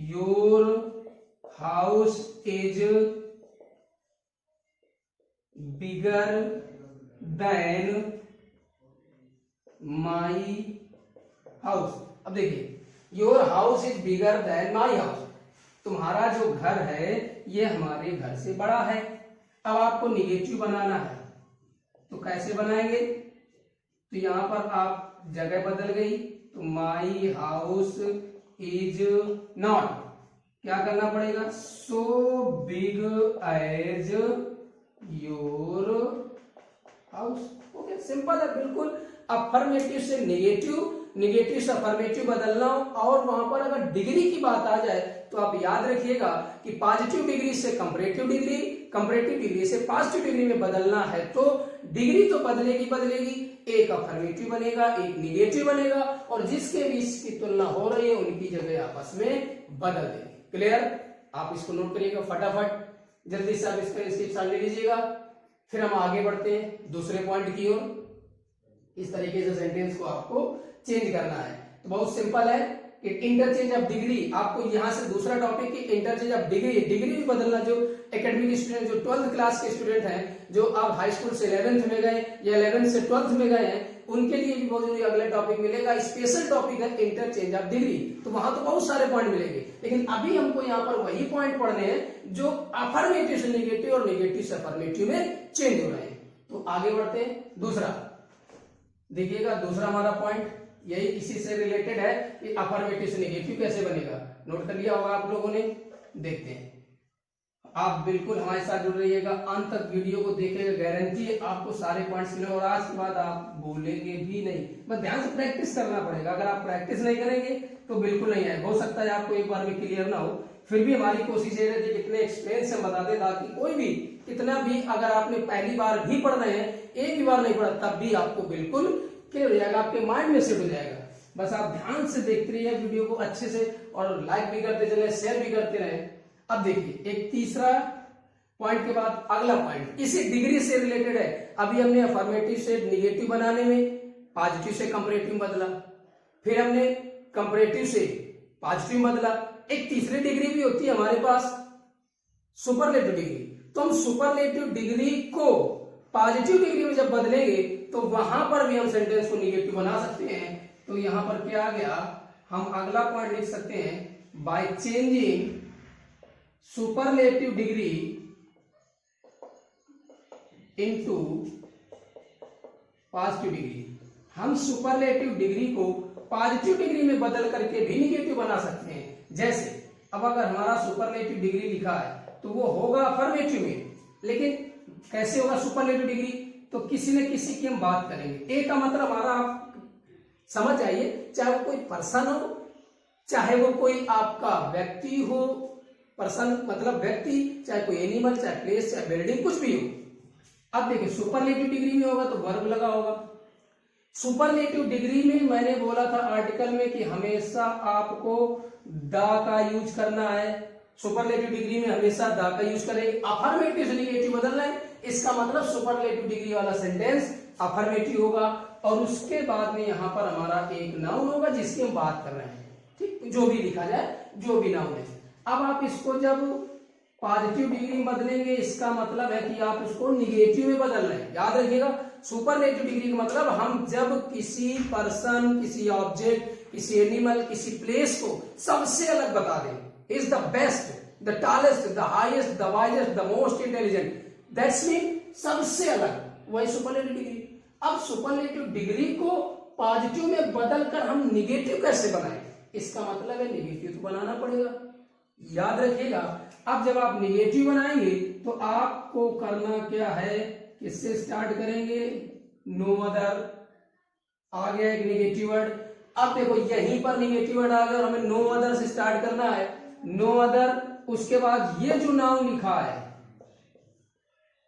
your house is bigger than my house. अब देखिए, your house is bigger than my house, तुम्हारा जो घर है ये हमारे घर से बड़ा है। अब आपको निगेटिव बनाना है, तो कैसे बनाएंगे? तो यहां पर आप जगह बदल गई, तो माई हाउस इज नॉट, क्या करना पड़ेगा? So big as your house. Okay, simple है बिल्कुल। अफर्मेटिव से नेगेटिव, नेगेटिव से अफर्मेटिव बदलना हो, और वहां पर अगर डिग्री की बात आ जाए तो आप याद रखिएगा कि पॉजिटिव डिग्री से कंपैरेटिव डिग्री, कंपैरेटिव डिग्री से पॉजिटिव डिग्री में बदलना है तो डिग्री तो बदलेगी, एक अफर्मेटिव बनेगा, एक नेगेटिव बनेगा, और जिसके बीच की तुलना हो रही है उनकी जगह आपस में बदल देंगे। क्लियर? आप इसको नोट करिएगा फटाफट, जल्दी से आप इसका स्क्रीनशॉट ले लीजिएगा। फिर हम आगे बढ़ते हैं दूसरे पॉइंट की ओर। इस तरीके से सेंटेंस को आपको चेंज करना है। तो बहुत सिंपल है कि इंटरचेंज ऑफ डिग्री, आपको यहां से दूसरा टॉपिक की इंटरचेंज ऑफ डिग्री, डिग्री भी बदलना। जो एकेडमिक स्टूडेंट, जो 12th क्लास के स्टूडेंट हैं, जो आप हाई स्कूल से 11th में गए या 11th से 12th में गए हैं, उनके लिए भी बहुत जरूरी अगला टॉपिक मिलेगा, स्पेशल टॉपिक है इंटरचेंज ऑफ डिग्री। तो वहां तो बहुत सारे पॉइंट मिलेंगे, लेकिन अभी हमको यहाँ पर वही पॉइंट पढ़ने हैं जो अफर्मेटिव से नेगेटिव और नेगेटिव से अफर्मेटिव में चेंज हो रहे हैं। तो आगे बढ़ते हैं। दूसरा देखिएगा, दूसरा हमारा पॉइंट यही इसी से रिलेटेड है कि अफर्मेटिव से नेगेटिव कैसे बनेगा। नोट कर लिया होगा आप लोगों ने, देखते हैं। आप बिल्कुल हमारे साथ जुड़ रहिएगा, अंत तक वीडियो को देखिएगा, गारंटी है आपको सारे पॉइंट्स मिलेंगे और आज के बाद आप भूलेंगे भी नहीं। बस ध्यान से प्रैक्टिस करना पड़ेगा, अगर आप प्रैक्टिस नहीं करेंगे तो बिल्कुल नहीं आएगा। हो सकता है आपको एक बार में क्लियर ना हो, फिर भी हमारी कोशिश ये रहती है कितने एक्सपीरियंस से बता दें, ताकि कोई भी कितना भी, अगर आपने पहली बार भी पढ़ रहे हैं, एक भी बार नहीं पढ़ा, तब भी आपको बिल्कुल क्लियर हो जाएगा, आपके माइंड में सेट हो जाएगा। बस आप ध्यान से देखते रहिए वीडियो को अच्छे से, और लाइक भी करते चले, शेयर भी करते रहे। अब देखिए, एक तीसरा पॉइंट के बाद अगला पॉइंट इसी डिग्री से रिलेटेड है। अभी हमने अफर्मेटिव से नेगेटिव बनाने में पॉजिटिव से कंपैरेटिव बदला, फिर हमने कंपैरेटिव से पॉजिटिव बदला। एक तीसरी डिग्री भी होती है हमारे पास, सुपरलेटिव डिग्री। तो हम सुपरलेटिव डिग्री को पॉजिटिव डिग्री में जब बदलेंगे तो वहां पर भी हम सेंटेंस को नेगेटिव बना सकते हैं। तो यहां पर क्या आ गया, हम अगला पॉइंट लिख सकते हैं, by changing superlative degree into positive degree. हम सुपरलेटिव डिग्री को पॉजिटिव डिग्री में बदल करके भी नेगेटिव बना सकते हैं। जैसे अब अगर हमारा सुपरलेटिव डिग्री लिखा है तो वो होगा अफर्मेटिव में, लेकिन कैसे होगा सुपरलेटिव डिग्री? तो किसी न किसी की हम बात करेंगे। ए का मतलब हमारा आप समझ आइए, चाहे वो कोई पर्सन हो, चाहे वो कोई आपका व्यक्ति हो, पर्सन मतलब व्यक्ति, चाहे कोई एनिमल, चाहे प्लेस, चाहे बिल्डिंग, कुछ भी हो। अब देखिए, सुपरलेटिव डिग्री में होगा तो वर्ब लगा होगा। सुपरलेटिव डिग्री में मैंने बोला था आर्टिकल में कि हमेशा आपको द का यूज करना है। सुपरलेटिव डिग्री में हमेशा द का यूज करेंगे। अफर्मेटिव से नेगेटिव बदलना है, इसका मतलब सुपरलेटिव डिग्री वाला सेंटेंस अफर्मेटिव होगा, और उसके बाद में यहां पर हमारा एक नाउन होगा जिसकी हम बात कर रहे हैं। ठीक, जो भी लिखा जाए, जो भी नाउन है। अब आप इसको जब पॉजिटिव डिग्री में बदलेंगे, इसका मतलब है कि आप उसको निगेटिव में बदल रहे हैं। याद रखिएगा, सुपरलेटिव डिग्री का मतलब हम जब किसी पर्सन, किसी ऑब्जेक्ट, किसी एनिमल, किसी प्लेस को सबसे अलग बता दें, is the best, the tallest, the highest, the wisest, the most intelligent, that's mean सबसे अलग, वही सुपरलेटिव डिग्री। अब सुपरलेटिव डिग्री को पॉजिटिव में बदलकर हम निगेटिव कैसे बनाएं? इसका मतलब है निगेटिव तो बनाना पड़ेगा। याद रखिएगा, अब जब आप निगेटिव बनाएंगे तो आपको करना क्या है, किससे स्टार्ट करेंगे? No other. आ गया एक निगेटिव वर्ड। अब देखो यहीं पर निगेटिव वर्ड आ गया और हमें नो अदर से स्टार्ट करना है। नो अदर, उसके बाद ये जो नाउन लिखा है,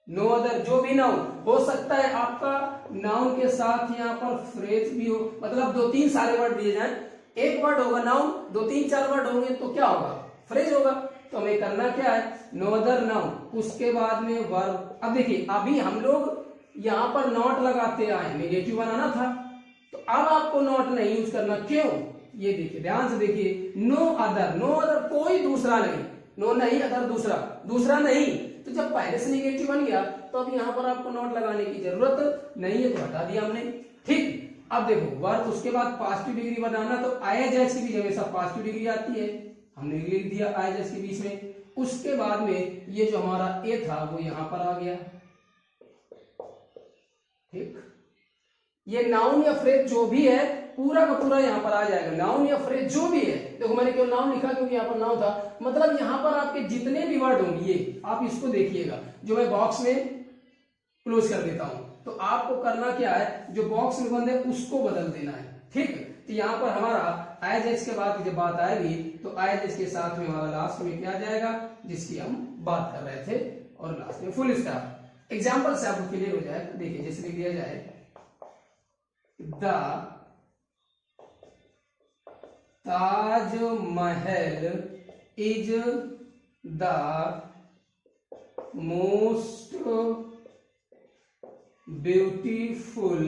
नो अदर, जो भी नाउन हो सकता है आपका नाउन के साथ यहाँ पर फ्रेज भी हो, मतलब 2-3 सारे वर्ड दिए जाएं। एक वर्ड होगा नाउन, 2-3-4 वर्ड होंगे तो क्या होगा, फ्रेज होगा। तो हमें करना क्या है, नो अदर नाउन, उसके बाद में वर्ब। अब देखिए अभी हम लोग यहाँ पर नॉट लगाते आए, नेगेटिव बनाना था, तो अब आपको नॉट नहीं यूज करना। क्यों, ये देखिए ध्यान से देखिए, नो अदर, नो अदर कोई दूसरा नहीं, नो नहीं अदर दूसरा, दूसरा नहीं। तो जब पहले से नेगेटिव बन गया तो अब यहाँ पर आपको नॉट लगाने की जरूरत नहीं है, तो हटा दिया हमने। ठीक, अब देखो वर्ब उसके बाद पॉजिटिव डिग्री बनाना, तो आए जैसे भी हमेशा पॉजिटिव डिग्री आती है, हमने लिख दिया आए जैसे के बीच में। उसके बाद में ये जो हमारा ए था वो यहां पर आ गया। ठीक, ये नाउन या फ्रेज जो भी है पूरा का पूरा यहां पर आ जाएगा, नाउन या फ्रेज जो भी है। देखो मैंने केवल नाउन लिखा क्योंकि यहाँ पर नाउन था, मतलब यहां पर आपके जितने भी वर्ड होंगे ये आप इसको देखिएगा, जो मैं बॉक्स में क्लोज कर देता हूं। तो आपको करना क्या है, जो बॉक्स में बंद है उसको बदल देना है। ठीक, तो यहाँ पर हमारा आई एज के बाद जब बात आएगी तो आई एज के साथ में हमारा लास्ट में क्या जाएगा, जिसकी हम बात कर रहे थे, और लास्ट में फुल स्टॉप। एग्जाम्पल से आपको क्लियर हो जाए, देखिए जैसे लिख दिया जाए, the Taj Mahal is the most beautiful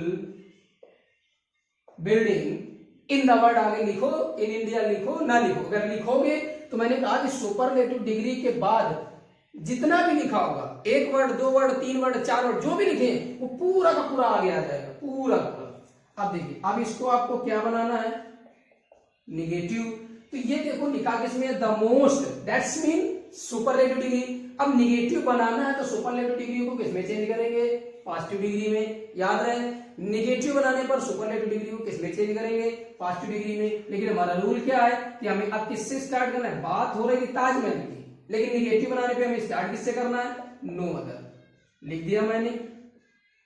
building in the world. आगे लिखो, इन इंडिया लिखो ना लिखो, अगर लिखोगे तो मैंने कहा कि सुपरलेटिव डिग्री के बाद जितना भी लिखा होगा, एक वर्ड, 2 वर्ड, 3 वर्ड, 4 वर्ड, जो भी लिखे वो पूरा का पूरा आगे आ जाएगा, पूरा का पूरा। अब देखिए अब इसको आपको क्या बनाना है, निगेटिव। तो ये देखो लिखा किसमें, the most, that's mean superlative degree. अब निगेटिव बनाना है तो सुपरलेटिव डिग्री को किसमें चेंज करेंगे, पॉजिटिव डिग्री में। याद रहे, निगेटिव बनाने पर सुपरलेटिव डिग्री को किसमें चेंज करेंगे, पॉजिटिव डिग्री में। लेकिन हमारा रूल क्या है कि हमें अब किससे स्टार्ट करना है, बात हो रही थी ताजमहल की, लेकिन निगेटिव बनाने पे हमें स्टार्ट किससे करना है, नो अदर। लिख दिया मैंने,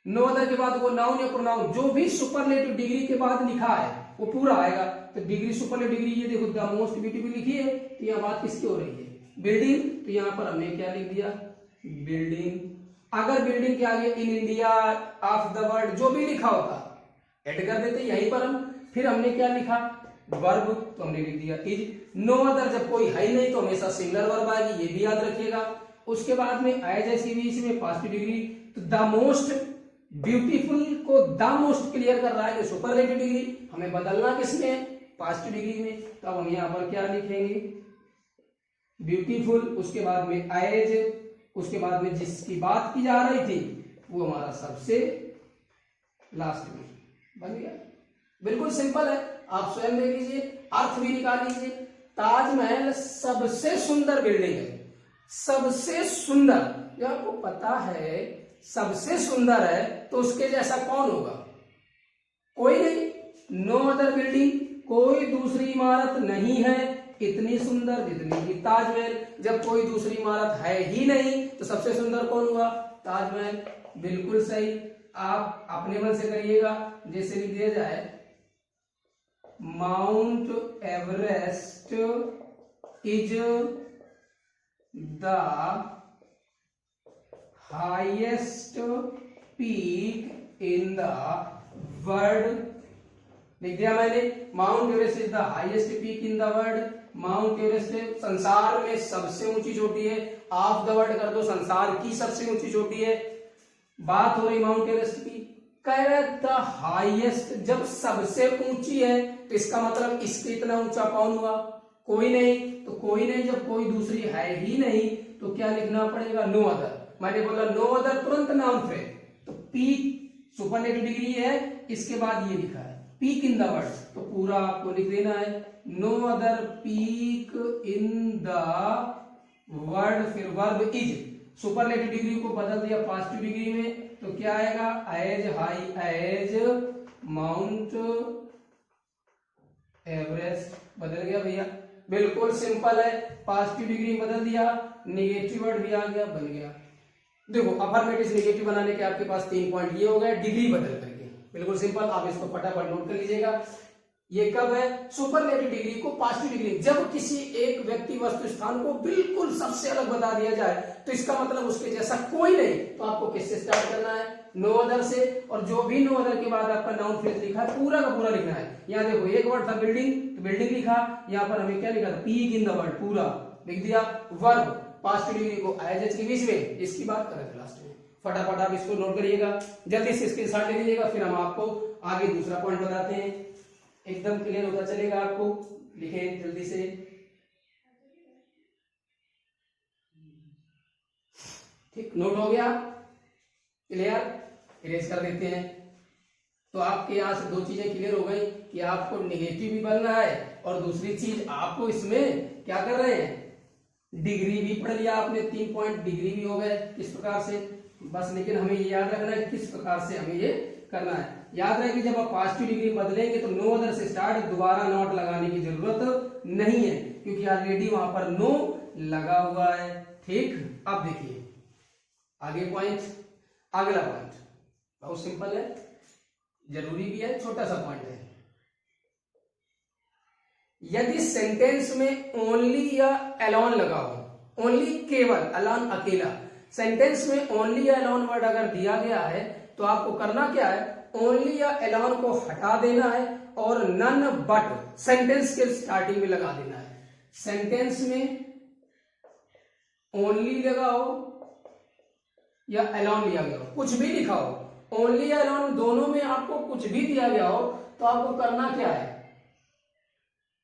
नो अदर के बाद वो नाउन या प्रोनाउन जो भी सुपरलेटिव डिग्री के बाद लिखा है वो पूरा आएगा। तो डिग्री, सुपरलेटिव डिग्री, ये देखो द मोस्ट ब्यूटीफुल लिखी है, तो यहाँ बात किसकी हो रही है, बिल्डिंग। तो यहाँ पर हमने क्या लिख दिया, बिल्डिंग। अगर बिल्डिंग के आगे in India, of the world, जो भी लिखा होता ऐड कर देते यहीं पर हम। फिर हमने क्या लिखा, वर्ब, तो हमने लिख दिया इज। नो अदर जब कोई है नहीं तो हमेशा सिंगुलर वर्ब आएगी, ये भी याद रखिएगा। उसके बाद में आए जैसी भी इसमें पॉजिटिव डिग्री, तो द मोस्ट ब्यूटीफुल को द मोस्ट क्लियर कर रहा है, सुपरलेटिव डिग्री हमें बदलना किसमें, पॉजिटिव डिग्री में। तो अब हम यहाँ पर क्या लिखेंगे, ब्यूटीफुल, उसके बाद में एज, उसके बाद में जिसकी बात की जा रही थी वो हमारा सबसे लास्ट में बन गया। बिल्कुल सिंपल है, आप स्वयं देख लीजिए, अर्थ भी निकाल लीजिए। ताजमहल सबसे सुंदर बिल्डिंग है, सबसे सुंदर। जब आपको पता है सबसे सुंदर है तो उसके जैसा कौन होगा, कोई नहीं। नो अदर बिल्डिंग, कोई दूसरी इमारत नहीं है इतनी सुंदर जितनी की ताजमहल। जब कोई दूसरी इमारत है ही नहीं तो सबसे सुंदर कौन हुआ, ताजमहल। बिल्कुल सही, आप अपने मन से करिएगा। जैसे लिख दिया जाए, mount Everest is the highest peak in the world. लिख दिया मैंने, mount Everest is the highest peak in the world. Mount Everest संसार में सबसे ऊंची चोटी है, ऑफ द वर्ल्ड कर दो, संसार की सबसे ऊंची चोटी है। बात हो रही माउंट एवरेस्ट की, कह रहे द हाईएस्ट, जब सबसे ऊंची है तो इसका मतलब इसके इतना ऊंचा कौन हुआ, कोई नहीं। तो कोई नहीं, जब कोई दूसरी है ही नहीं तो क्या लिखना पड़ेगा, नो अदर। मैंने बोला नो अदर, तुरंत नाउन फ्रेज। तो पीक सुपरलेटिव डिग्री है, इसके बाद ये लिखा है पीक इन द वर्ल्ड, तो पूरा आपको लिख देना है, no other peak in the world. फिर वर्ब इज, सुपरलेटिव डिग्री को बदल दिया पॉजिटिव डिग्री में, तो क्या आएगा, as high as Mount Everest. बदल गया भैया, बिल्कुल सिंपल है। पॉजिटिव डिग्री बदल दिया, नेगेटिव वर्ड भी आ गया, बन गया। देखो अफर्मेटिव नेगेटिव बनाने के आपके पास 3 पॉइंट ये हो गए, डिग्री बदल करके। बिल्कुल सिंपल, आप इसको फटाफट नोट कर लीजिएगा। ये कब है? सुपरलेटिव डिग्री को पॉजिटिव डिग्री, जब किसी एक व्यक्ति वस्तु स्थान को बिल्कुल सबसे अलग बता दिया जाए तो इसका मतलब उसके जैसा कोई नहीं, तो आपको किससे स्टार्ट करना है? नो अदर से। और जो भी नो अदर के बाद आपका नाउन फ्रेज लिखा है पूरा का पूरा लिखना है। यहाँ देखो एक वर्ड था बिल्डिंग, तो बिल्डिंग लिखा, यहाँ पर हमें क्या लिखा था? स्पीक इन द वर्ड, पूरा लिख दिया। वर्ब पॉजिटिव डिग्री को एज के बीच में, इसकी बात कर रहे थे लास्ट में। फटाफट आप इसको नोट करिएगा, जल्दी से स्क्रीनशॉट ले लीजिएगा, फिर हम आपको आगे दूसरा पॉइंट बताते हैं, एकदम क्लियर होता चलेगा आपको। लिखें जल्दी से। ठीक, नोट हो गया? क्लियर? इरेज कर देते हैं। तो आपके यहां से दो चीजें क्लियर हो गई कि आपको नेगेटिव भी बनना है और दूसरी चीज आपको इसमें क्या कर रहे हैं? डिग्री भी पढ़ लिया आपने, 3 पॉइंट डिग्री भी हो गए किस प्रकार से, बस। लेकिन हमें ये याद रखना है किस प्रकार से हमें ये करना है। याद रहे कि जब आप पॉजिटिव डिग्री बदलेंगे तो नो अदर से स्टार्ट, दोबारा नॉट लगाने की जरूरत नहीं है क्योंकि ऑलरेडी वहां पर नो लगा हुआ है। ठीक, अब देखिए आगे पॉइंट, अगला पॉइंट बहुत सिंपल है, जरूरी भी है, छोटा सा पॉइंट है। यदि सेंटेंस में ओनली या अलोन लगा हो, ओनली केवल, अलोन अकेला, सेंटेंस में ओनली या अलोन वर्ड अगर दिया गया है तो आपको करना क्या है? ओनली या अलोन को हटा देना है और नन बट सेंटेंस के स्टार्टिंग में लगा देना है। सेंटेंस में ओनली लगा हो या अलोन लिया गया हो, कुछ भी लिखा हो, ओनली या अलोन दोनों में आपको कुछ भी दिया गया हो, तो आपको करना क्या है?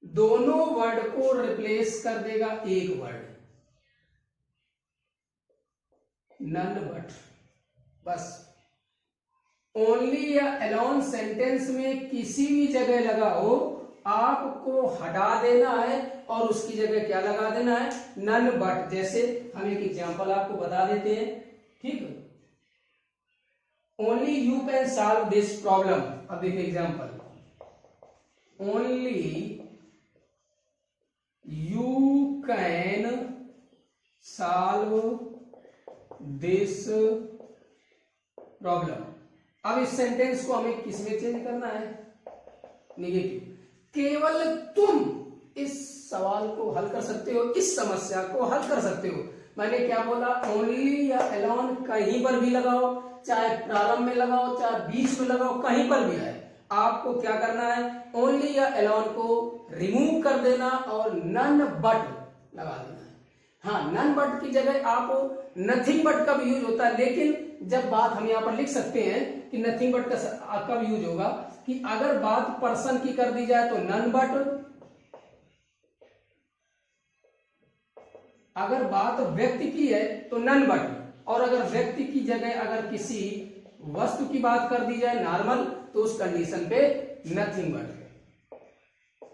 दोनों वर्ड को रिप्लेस कर देगा एक वर्ड, नन बट, बस। ओनली या अलोन सेंटेंस में किसी भी जगह लगा हो आपको हटा देना है और उसकी जगह क्या लगा देना है? None but. जैसे हम एक एग्जांपल आपको बता देते हैं, ठीक? Only you can solve this problem. अब देखिए example, only you can solve this problem. अब इस सेंटेंस को हमें किस में चेंज करना है? नेगेटिव। केवल तुम इस सवाल को हल कर सकते हो, इस समस्या को हल कर सकते हो। मैंने क्या बोला? ओनली या अलोन कहीं पर भी लगाओ, चाहे प्रारंभ में लगाओ, चाहे बीच में लगाओ, कहीं पर भी आए, आपको क्या करना है? ओनली या अलोन को रिमूव कर देना और नन बट लगा देना है। हाँ, नन बट की जगह आप नथिंग बट का भी यूज होता है, लेकिन जब बात हम यहां पर लिख सकते हैं कि नथिंग बट का कब यूज होगा कि अगर बात पर्सन की कर दी जाए तो नन बट, अगर बात व्यक्ति की है तो नन बट, और अगर व्यक्ति की जगह अगर किसी वस्तु की बात कर दी जाए नॉर्मल, तो उस कंडीशन पे नथिंग बट।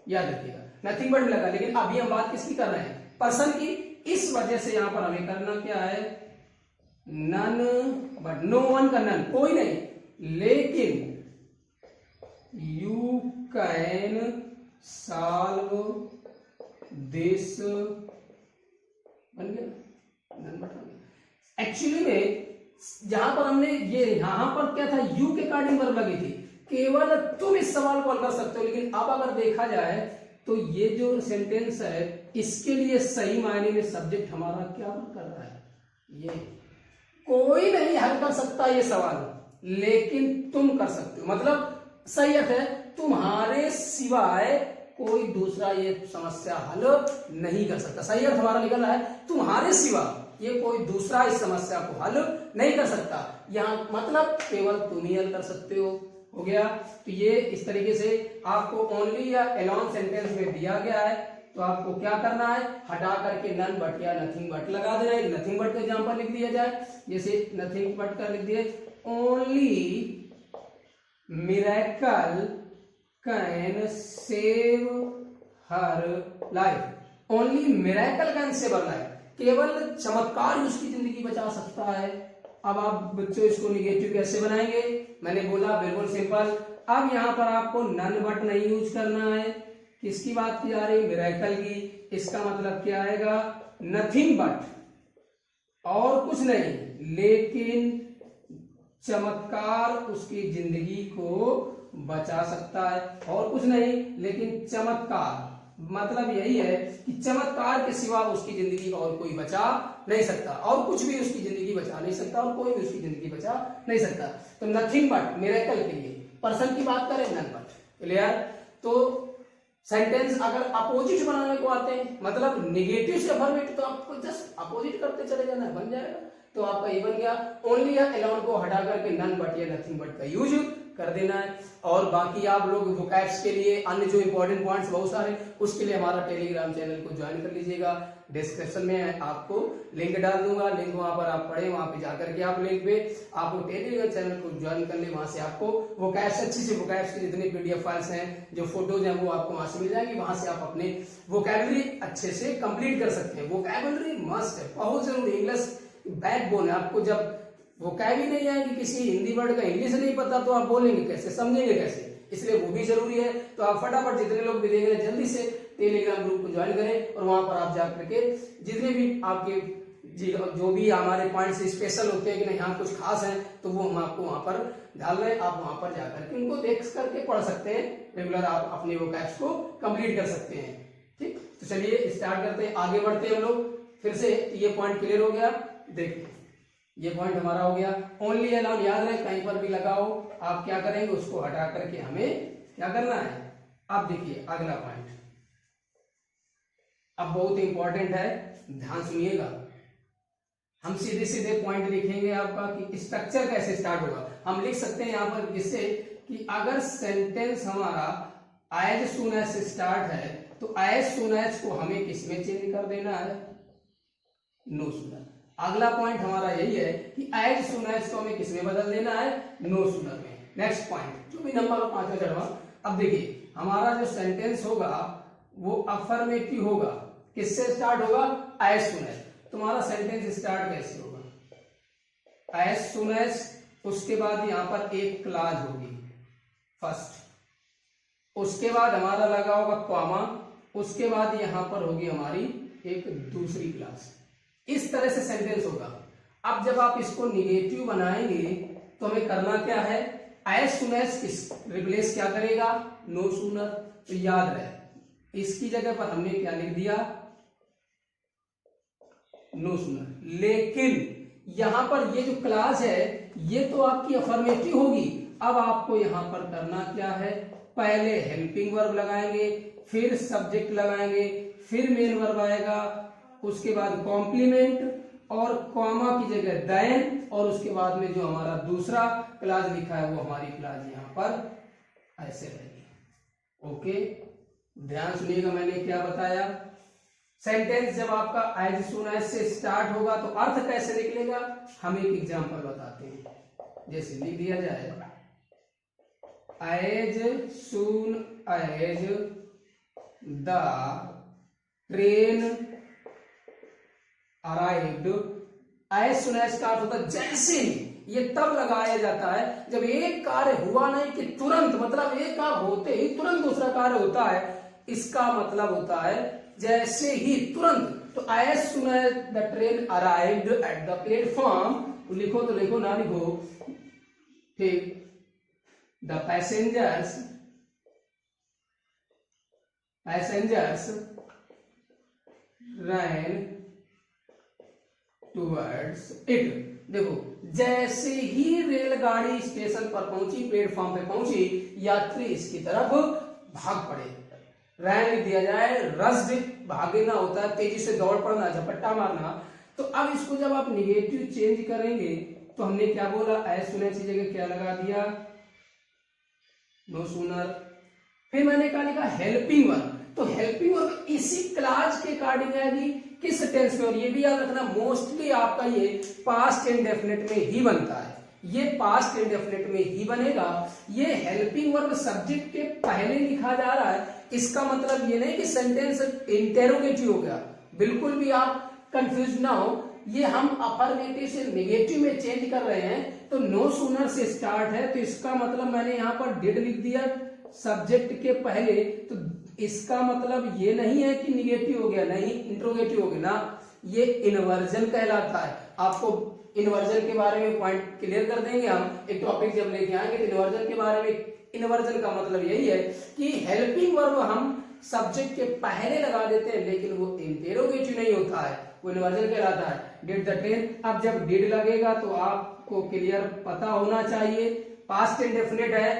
याद रखिएगा नथिंग बट लगा, लेकिन अभी हम बात किसकी कर रहे हैं? पर्सन की। इस वजह से यहां पर हमें करना क्या है? नन बट, नो वन का नन, कोई नहीं, लेकिन यू कैन सॉल्व दिस, बन गया नन बट। एक्चुअली में जहां पर हमने ये, यहां पर क्या था? यू के अकॉर्डिंग वर्ब लगी थी, केवल तुम इस सवाल को हल कर सकते हो। लेकिन अब अगर देखा जाए तो ये जो सेंटेंस है इसके लिए सही मायने में सब्जेक्ट हमारा क्या कर रहा है? ये कोई नहीं हल कर सकता ये सवाल, लेकिन तुम कर सकते हो। मतलब सही अर्थ है, तुम्हारे सिवाय कोई दूसरा ये समस्या हल नहीं कर सकता। सही अर्थ हमारा निकल रहा है, तुम्हारे सिवा ये कोई दूसरा इस समस्या को हल नहीं कर सकता। यहां मतलब केवल तुम ही हल कर सकते हो गया। तो ये इस तरीके से आपको ओनली या अलोन सेंटेंस में दिया गया है, तो आपको क्या करना है? हटा करके नन बट या नथिंग बट लगा देना है। नथिंग बट का एग्जांपल लिख दिया जाए, जैसे नथिंग बट का लिख दिए, only miracle can save her life. Only miracle can save her life, केवल चमत्कार उसकी जिंदगी बचा सकता है। अब आप बच्चों इसको निगेटिव कैसे बनाएंगे? मैंने बोला बिल्कुल सिंपल। अब यहां पर आपको नन बट नहीं यूज करना है। किसकी बात की जा रही? मिरेकल की। इसका मतलब क्या आएगा? नथिंग बट, और कुछ नहीं, लेकिन चमत्कार उसकी जिंदगी को बचा सकता है, और कुछ नहीं। लेकिन चमत्कार मतलब यही है कि चमत्कार के सिवा उसकी जिंदगी और कोई बचा नहीं सकता, और कुछ भी उसकी जिंदगी बचा नहीं सकता, और कोई भी उसकी जिंदगी बचा नहीं सकता। तो नथिंग बट मिरेकल के लिए पर्सन की बात करें, नन बट। क्लियर? तो सेंटेंस अगर अपोजिट बनाने को आते हैं, मतलब निगेटिव से अफर्मेटिव, तो आपको जस्ट अपोजिट करते चले जाना है, बन जाएगा। तो आपका ये बन गया, ओनली या अलोन को हटा करके नन बट या नथिंग बट का यूज कर देना है। और बाकी आप लोग वोकैब्स के लिए अन्य जो इंपॉर्टेंट पॉइंट्स बहुत सारे, उसके लिए हमारा टेलीग्राम चैनल को ज्वाइन कर लीजिएगा। डिस्क्रिप्शन में आपको लिंक डाल दूंगा, लिंक वहां पर आप पढ़े, वहां पे जाकर के आप लिंक पे आपको टेलीग्राम चैनल को ज्वाइन कर ले। वहां से आपको वोकैब्स अच्छी से वोकैब्स के जितने पीडीएफ फाइल्स हैं, जो फोटोज हैं, वो आपको वहां से मिल जाएंगी। वहां से आप अपने वोकैबुलरी अच्छे से कंप्लीट कर सकते हैं। वोकैबुलरी मस्ट है, बहुत जरूरी। इंग्लिश बैकबोन है। आपको जब वोकैब ही नहीं आएगी, किसी हिंदी वर्ड का इंग्लिश नहीं पता, तो आप बोलेंगे कैसे, समझेंगे कैसे? इसलिए वो भी जरूरी है। तो आप फटाफट जितने लोग भी देख रहे हैं, जल्दी से टेलीग्राम ग्रुप को ज्वाइन करें, और वहां पर आप जाकर के जितने भी आपके जो भी हमारे पॉइंट्स स्पेशल होते हैं कि नहीं, हाँ कुछ खास है, तो वो हम आपको वहां पर डाल रहे हैं। आप वहां पर जाकर के उनको देख करके पढ़ सकते हैं। रेगुलर आप अपने वोकैब्स को कंप्लीट कर सकते हैं। ठीक, तो चलिए स्टार्ट करते हैं, आगे बढ़ते हैं हम लोग। फिर से ये पॉइंट क्लियर हो गया। देखिए ये पॉइंट हमारा हो गया, ओनली अलोन। याद रहे, कहीं पर भी लगाओ आप क्या करेंगे, उसको हटा करके हमें क्या करना है। अब देखिए अगला पॉइंट, अब बहुत इंपॉर्टेंट है, ध्यान सुनिएगा। हम सीधे सीधे पॉइंट लिखेंगे आपका कि स्ट्रक्चर कैसे स्टार्ट होगा। हम लिख सकते हैं यहां पर जिससे कि अगर सेंटेंस हमारा एज सून एज से स्टार्ट है, तो एज सून एज को हमें किसमें चेंज कर देना है, नो सूनर। अगला पॉइंट हमारा यही है कि एज सून एज को हमें किसमें बदल देना है, नो सूनर में। नेक्स्ट पॉइंट जो भी नंबर हो, पांचवा चढ़वा। अब देखिए हमारा जो सेंटेंस होगा वो अफर्मेटिव होगा, किससे स्टार्ट होगा, एज सून एज। तुम्हारा सेंटेंस स्टार्ट कैसे होगा, एज सून एज, उसके बाद यहां पर एक क्लाज होगी फर्स्ट, उसके बाद हमारा लगा होगा कॉमा, उसके बाद यहां पर होगी हमारी एक दूसरी क्लास। इस तरह से सेंटेंस होगा। अब जब आप इसको निगेटिव बनाएंगे तो हमें करना क्या है, एज सून एज रिप्लेस क्या करेगा, नो सूनर। तो याद रहे इसकी जगह पर हमने क्या लिख दिया, नो सूनर। लेकिन यहां पर ये जो क्लास है ये तो आपकी अफर्मेटिव होगी। अब आपको यहां पर करना क्या है, पहले हेल्पिंग वर्ब लगाएंगे, फिर सब्जेक्ट लगाएंगे, फिर मेन वर्ब आएगा, उसके बाद कॉम्प्लीमेंट और कॉमा की जगह देन, और उसके बाद में जो हमारा दूसरा क्लास लिखा है वो हमारी क्लास यहां पर ऐसे रहेगी। ओके, ध्यान सुनिएगा मैंने क्या बताया। सेंटेंस जब आपका एज सून एज से स्टार्ट होगा तो अर्थ कैसे निकलेगा, हम एक एग्जांपल बताते हैं। जैसे लिख दिया जाए, as soon as the train arrived. As soon as का अर्थ होता है जैसे ही। ये तब लगाया जाता है जब एक कार्य हुआ नहीं कि तुरंत, मतलब एक कार्य होते ही तुरंत दूसरा कार्य होता है, इसका मतलब होता है जैसे ही, तुरंत। तो as soon as the train arrived at the platform, लिखो तो लिखो, ना लिखो ठीक, the passengers ran towards it। देखो जैसे ही रेलगाड़ी स्टेशन पर पहुंची, प्लेटफॉर्म पे पहुंची, यात्री इसकी तरफ भाग पड़े। रैन लिख दिया जाए, रस्ड भागना होता है, तेजी से दौड़ पड़ना, झपट्टा मारना। तो अब इसको जब आप निगेटिव चेंज करेंगे तो हमने क्या बोला, एज सून एज की जगह क्या लगा दिया, नो सूनर। फिर मैंने क्या लिखा, हेल्पिंग वर्ब। तो हेल्पिंग वर्ब इसी क्लास के अकॉर्डिंग आएगी किस टेंस में, और ये भी याद रखना मोस्टली आपका ये पास्ट इंडेफिनिट में ही बनता है, ये पास्ट इंडेफिनिट में ही बनेगा। ये हेल्पिंग वर्ब सब्जेक्ट के पहले लिखा जा रहा है, इसका मतलब ये नहीं कि सेंटेंस इंटेरोगेटिव हो गया, बिल्कुल भी आप कंफ्यूज ना हो। ये हम अफर्मेटिव से नेगेटिव में चेंज कर रहे हैं, तो नो सूनर से स्टार्ट है, तो इसका मतलब मैंने यहां पर डिड लिख दिया सब्जेक्ट के पहले, तो इसका मतलब ये नहीं है कि निगेटिव हो गया, नहीं इंट्रोगेटिव हो गया ना, ये इन्वर्जन कहलाता है। आपको इन्वर्जन के बारे में पॉइंट क्लियर कर देंगे हम। एक टॉपिक जब लेके आएंगे तो इन्वर्जन के बारे में, इन्वर्जन का मतलब यही है कि हेल्पिंग वर्ब हम सब्जेक्ट के पहले लगा देते हैं लेकिन वो इंटेरोगेटिव नहीं होता है, वो इन्वर्जन कहलाता है। डिड द टेन, अब जब डिड लगेगा तो आपको क्लियर पता होना चाहिए, पास्ट इंडेफिनिट है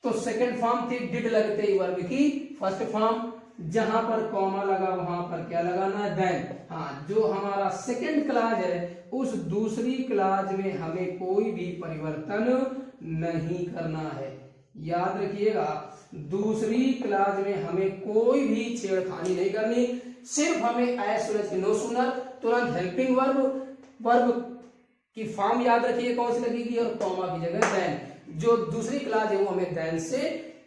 तो सेकंड फॉर्म थी डिड लगते ही वर्ब की फर्स्ट फॉर्म, जहां पर कॉमा लगा वहां पर क्या लगाना है, देन। हाँ, जो हमारा सेकंड क्लाज है उस दूसरी क्लाज में हमें कोई भी परिवर्तन नहीं करना है, याद रखिएगा। दूसरी क्लाज में हमें कोई भी छेड़खानी नहीं करनी, सिर्फ हमें as soon as, no sooner, तुरंत हेल्पिंग वर्ब की फॉर्म याद रखिए कौन सी लगेगी और कॉमा की जगह देन, जो दूसरी क्लास है वो हमें देन से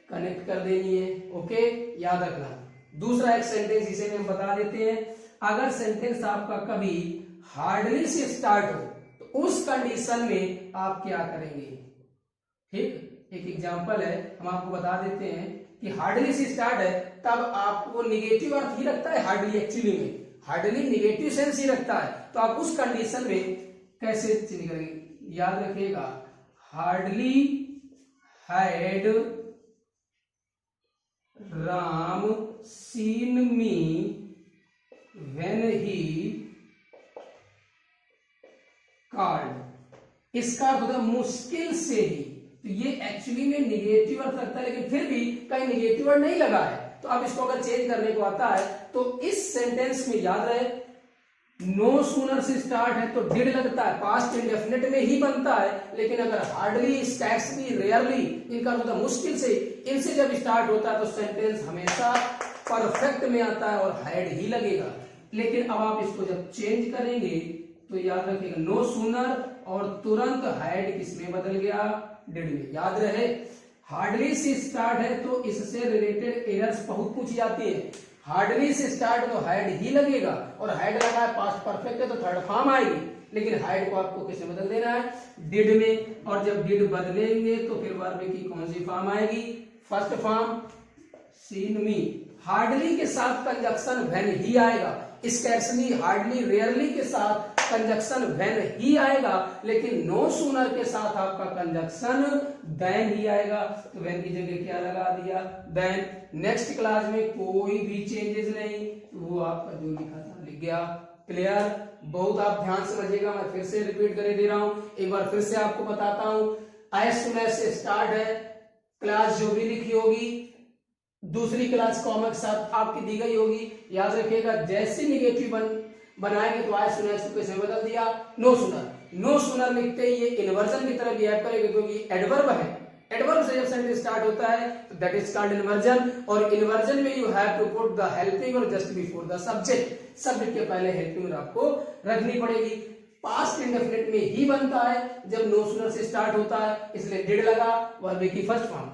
कनेक्ट कर देनी है। ओके, याद रखना। दूसरा एक सेंटेंस इसे में हम बता देते हैं, अगर सेंटेंस आपका कभी हार्डली से स्टार्ट हो तो उस कंडीशन में आप क्या करेंगे। ठीक, एक एग्जांपल है, हम आपको बता देते हैं कि हार्डली से स्टार्ट है तब आपको निगेटिव अर्थ ही रखता है, हार्डली एक्चुअली में हार्डली निगेटिव सेंस ही रखता है, तो आप उस कंडीशन में कैसे चेंज करेंगे, याद रखिएगा। Hardly had Ram scene me when he called, इसका अर्थ होता है मुश्किल से ही, तो ये एक्चुअली में निगेटिव अर्थ रखता है लेकिन फिर भी कहीं निगेटिव वर्ड नहीं लगा है, तो अब इसको अगर चेंज करने को आता है तो इस सेंटेंस में याद रहे नो सूनर से स्टार्ट है तो डिड लगता है, पास्ट इंडेफिनिट में ही बनता है, लेकिन अगर हार्डली, स्कैर्सली, रेयरली, इनका मतलब मुश्किल से, इनसे जब स्टार्ट होता है तो सेंटेंस हमेशा परफेक्ट में आता है और हैड ही लगेगा। लेकिन अब आप इसको जब चेंज करेंगे तो याद रखिएगा नो सूनर और तुरंत हैड किसमें बदल गया, डिड में। याद रहे हार्डली से स्टार्ट है तो इससे रिलेटेड एरर्स बहुत पूछी जाती है, हार्डली से स्टार्ट तो हैड ही लगेगा और हैड लगा है पास्ट परफेक्ट है तो थर्ड फॉर्म आएगी, लेकिन हैड को आपको किसमें बदल देना है, डिड में, और जब डिड बदलेंगे तो फिर वर्ब की कौन सी फॉर्म आएगी, फर्स्ट फॉर्म, सीन मी। हार्डली के साथ कंजक्शन व्हेन ही आएगा, स्कैर्सली, हार्डली, रेयरली के साथ कंजक्शन व्हेन ही आएगा, लेकिन नो सूनर के साथ आपका कंजक्शन देन ही आएगा, तो व्हेन की जगह क्या लगा दिया, देन। नेक्स्ट क्लास में कोई भी चेंजेस नहीं, वो आपका जो लिखा था लिख गया। क्लियर, बहुत आप ध्यान समझिएगा, मैं फिर से रिपीट करे दे रहा हूं, एक बार फिर से आपको बताता हूं। एज सून एज से स्टार्ट है, क्लास जो भी लिखी होगी दूसरी क्लास कॉमा के साथ आपकी दी गई होगी, याद रखिएगा। जैसे निगेटिव बनाएंगे तो एज सून एज को कैसे बदल दिया, नो सूनर। नो सूनर लिखते ही ये इन्वर्जन की तरह बिहेव करेगा क्योंकि एडवर्ब है, एडवर्ब से जब सेंटेंस स्टार्ट होता है तो दैट इज कॉल्ड इन्वर्जन, और इन्वर्जन में you have to put the helping or just before the subject, subject के पहले हेल्पिंग आपको रखनी पड़ेगी। पास्ट इंडेफिनिट में ही बनता है जब नो सूनर से स्टार्ट होता है, इसलिए डिड लगा वर्ब की फर्स्ट फॉर्म।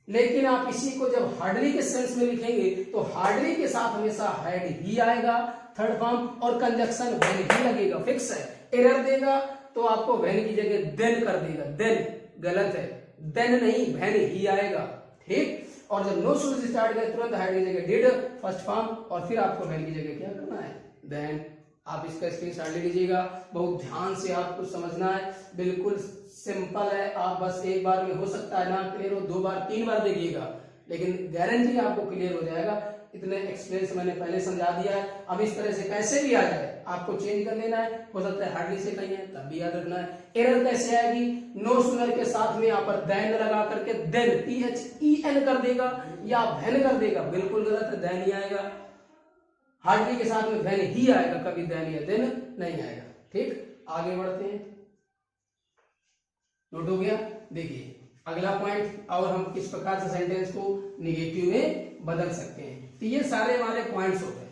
लेकिन आप इसी को जब हार्डली के सेंस में लिखेंगे तो हार्डली के साथ हमेशा हैड ही आएगा थर्ड फॉर्म, और कंजक्शन व्हेन ही लगेगा, फिक्स है। एरर देगा तो आपको व्हेन की जगह देन कर देगा, देन गलत है, देन नहीं व्हेन ही आएगा, ठीक। और जब नो सूनर से स्टार्ट करें तुरंत हैड की जगह डिड फर्स्ट फॉर्म, और फिर आपको व्हेन की जगह क्या करना है, देन। आप इसका स्क्रीनशॉट ले लीजिएगा, बहुत ध्यान से आपको समझना है, बिल्कुल सिंपल है। आप बस एक बार में हो सकता है ना क्लियर हो, 2 बार 3 बार देखिएगा, लेकिन गारंटी आपको क्लियर हो जाएगा। इतने एक्सपीरियंस मैंने पहले समझा दिया है, अब इस तरह से कैसे भी आ जाए आपको चेंज कर लेना है। हो सकता है हार्डली से कहीं है तब भी याद रखना है। एरर कैसे आएगी, नो सूनर के साथ में यहाँ पर देन लगा करके देन THEN कर देगा या व्हेन कर देगा, बिल्कुल गलत है, देन ही आएगा। हार्डली के साथ में व्हेन ही आएगा, कभी देन या देन नहीं आएगा, ठीक। आगे बढ़ते हैं, नोट हो गया। देखिए अगला पॉइंट, और हम किस प्रकार से सेंटेंस को निगेटिव में बदल सकते हैं। तो ये सारे हमारे पॉइंट्स हो गए,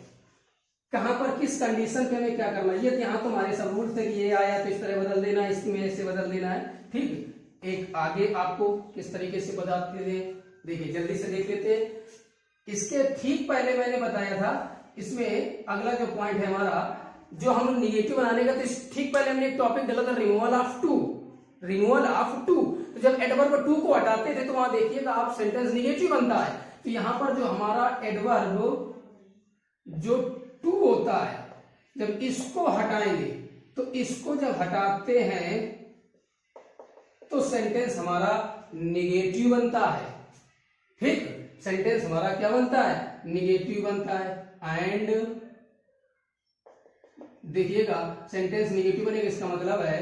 कहां पर किस कंडीशन पे हमें क्या करना है। ये यहाँ तुम्हारे सब रूल्स थे कि ये आया तो इस तरह बदल देना है, इसमें ऐसे बदल देना है, ठीक। एक आगे आपको किस तरीके से बदलते थे, देखिए जल्दी से देख लेते हैं। इसके ठीक पहले मैंने बताया था, इसमें अगला जो पॉइंट है हमारा, जो हम निगेटिव बनाने का, तो ठीक पहले हमने एक टॉपिक डाला था removal of too, removal of too. तो जब एडवर्ब टू को हटाते थे तो वहां देखिएगा आप सेंटेंस निगेटिव बनता है। तो यहां पर जो हमारा एडवर्ब जो टू होता है, जब इसको हटाएंगे तो इसको जब हटाते हैं तो सेंटेंस हमारा निगेटिव बनता है। ठीक, सेंटेंस हमारा क्या बनता है? निगेटिव बनता है। एंड देखिएगा सेंटेंस निगेटिव बनेगा, इसका मतलब है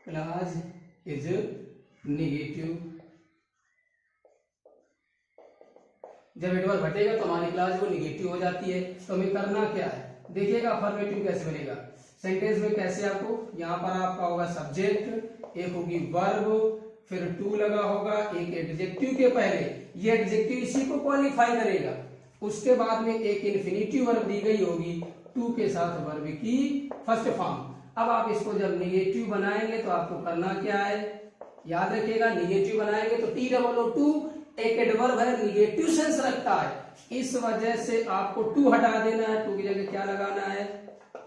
क्लास इज निगेटिव। जब एडवर्ब हटेगा तो हमारी क्लास वो निगेटिव हो जाती है। तो हमें करना क्या है? देखिएगा अफर्मेटिव कैसे बनेगा सेंटेंस में। कैसे आपको यहाँ पर आपका होगा सब्जेक्ट, एक होगी वर्ब, फिर टू लगा होगा एक एडजेक्टिव के पहले, ये एडजेक्टिव इसी को क्वालिफाई करेगा। उसके बाद में एक इन्फिनिटिव वर्ब दी गई होगी टू के साथ वर्ब की फर्स्ट फॉर्म। अब आप इसको जब निगेटिव बनाएंगे तो आपको करना क्या है? याद रखिएगा निगेटिव बनाएंगे तो टी डबल ओ टू एक एडवर्ब है, निगेटिव सेंस रखता है, इस वजह से आपको टू हटा देना है। टू की जगह क्या लगाना है?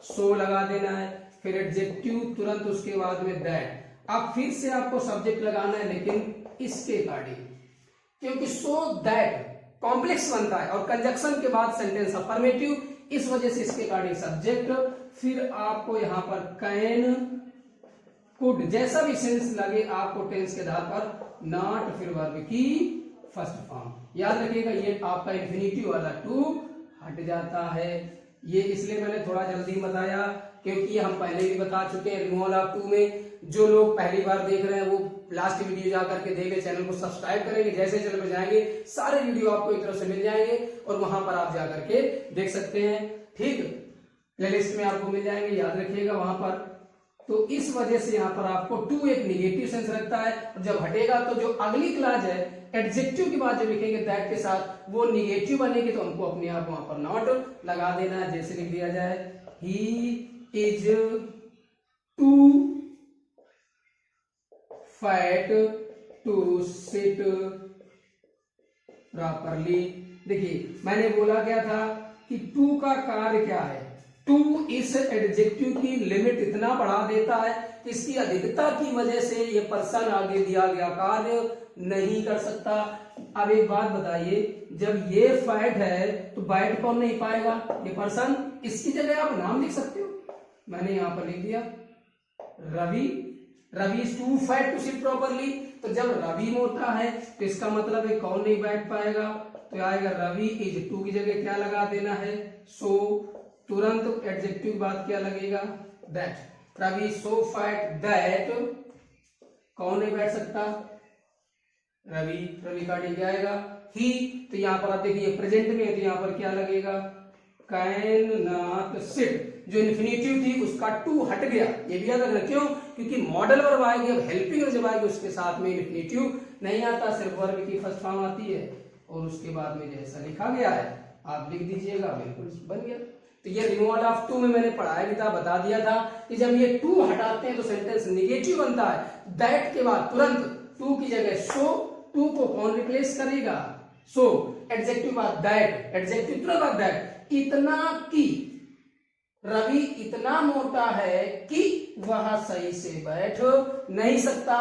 सो लगा देना है। फिर एडजेक्टिव तुरंत उसके बाद में दैट। अब फिर से आपको सब्जेक्ट लगाना है, लेकिन इसके अकॉर्डिंग, क्योंकि सो दैट कॉम्प्लेक्स बनता है और कंजक्शन के बाद सेंटेंस अफर्मेटिव, इस वजह से इसके अकॉर्डिंग सब्जेक्ट। फिर आपको यहां पर कैन, कुड, जैसा भी सेंस लगे आपको टेंस के आधार पर, नॉट, फिर वर्ब की फर्स्ट फॉर्म। याद रखिएगा ये आपका इन्फिनिटिव वाला टू हट जाता है। ये इसलिए मैंने थोड़ा जल्दी बताया क्योंकि हम पहले भी बता चुके हैं रिमूवल ऑफ टू में। जो लोग पहली बार देख रहे हैं वो लास्ट वीडियो जा करके देखे, चैनल को सब्सक्राइब करेंगे। जैसे चैनल पे जाएंगे सारे वीडियो आपको एक तरफ से मिल जाएंगे और वहां पर आप जा करके देख सकते हैं। ठीक, प्लेलिस्ट में आपको मिल जाएंगे, याद रखिएगा वहां पर। तो इस वजह से यहाँ पर आपको टू एक निगेटिव सेंस रखता है, और जब हटेगा तो जो अगली क्लॉज है एडजेक्टिव के बाद जो लिखेंगे दैट के साथ वो निगेटिव बनेगी, तो हमको अपने आप वहां पर नॉट लगा देना है। जैसे लिख दिया जाए he is too fat to sit properly. देखिए मैंने बोला क्या था कि टू का कार्य क्या है? टू इस एडजेक्टिव की लिमिट इतना बढ़ा देता है कि इसकी अधिकता की वजह से ये पर्सन आगे दिया गया कार्य नहीं कर सकता। अब एक बात बताइए, जब ये फैट है तो बैठ कौन नहीं पाएगा? ये पर्सन। इसकी जगह आप नाम लिख सकते हो, मैंने यहां पर लिख दिया Ravi. Ravi is too fat to sit properly. तो जब रवि मोटा है तो इसका मतलब है कौन नहीं बैठ पाएगा? तो आएगा रवि इज, टू की जगह क्या लगा देना है? सो। तुरंत एडजेक्टिव बाद क्या लगेगा? That. Ravi so fat that, कौन नहीं बैठ सकता? रवि। रवि का क्या आएगा? ही। तो यहां पर आप देखिए प्रेजेंट में है तो यहां पर क्या लगेगा? Can not sit. जो इन्फिनिटिव थी उसका टू हट गया, ये भी याद रखना। क्यों? क्योंकि मॉडल वर्ब आएगी, अब हेल्पिंग जब आएगी उसके साथ में इन्फिनिटिव नहीं आता, सिर्फ वर्ब की फर्स्ट फॉर्म आती है। और उसके बाद में जैसा लिखा गया है आप लिख दीजिएगा, बिल्कुल बन गया। तो ये रिमूवल ऑफ टू में मैंने पढ़ाया भी था, बता दिया था कि जब ये टू हटाते हैं तो सेंटेंस निगेटिव बनता है। दैट के बाद तुरंत टू की जगह सो, टू को कौन रिप्लेस करेगा? सो। एडजेक्टिव बाद दैट, एडजेक्टिव तुरंत बाद दैट। इतना कि रवि इतना मोटा है कि वह सही से बैठ नहीं सकता।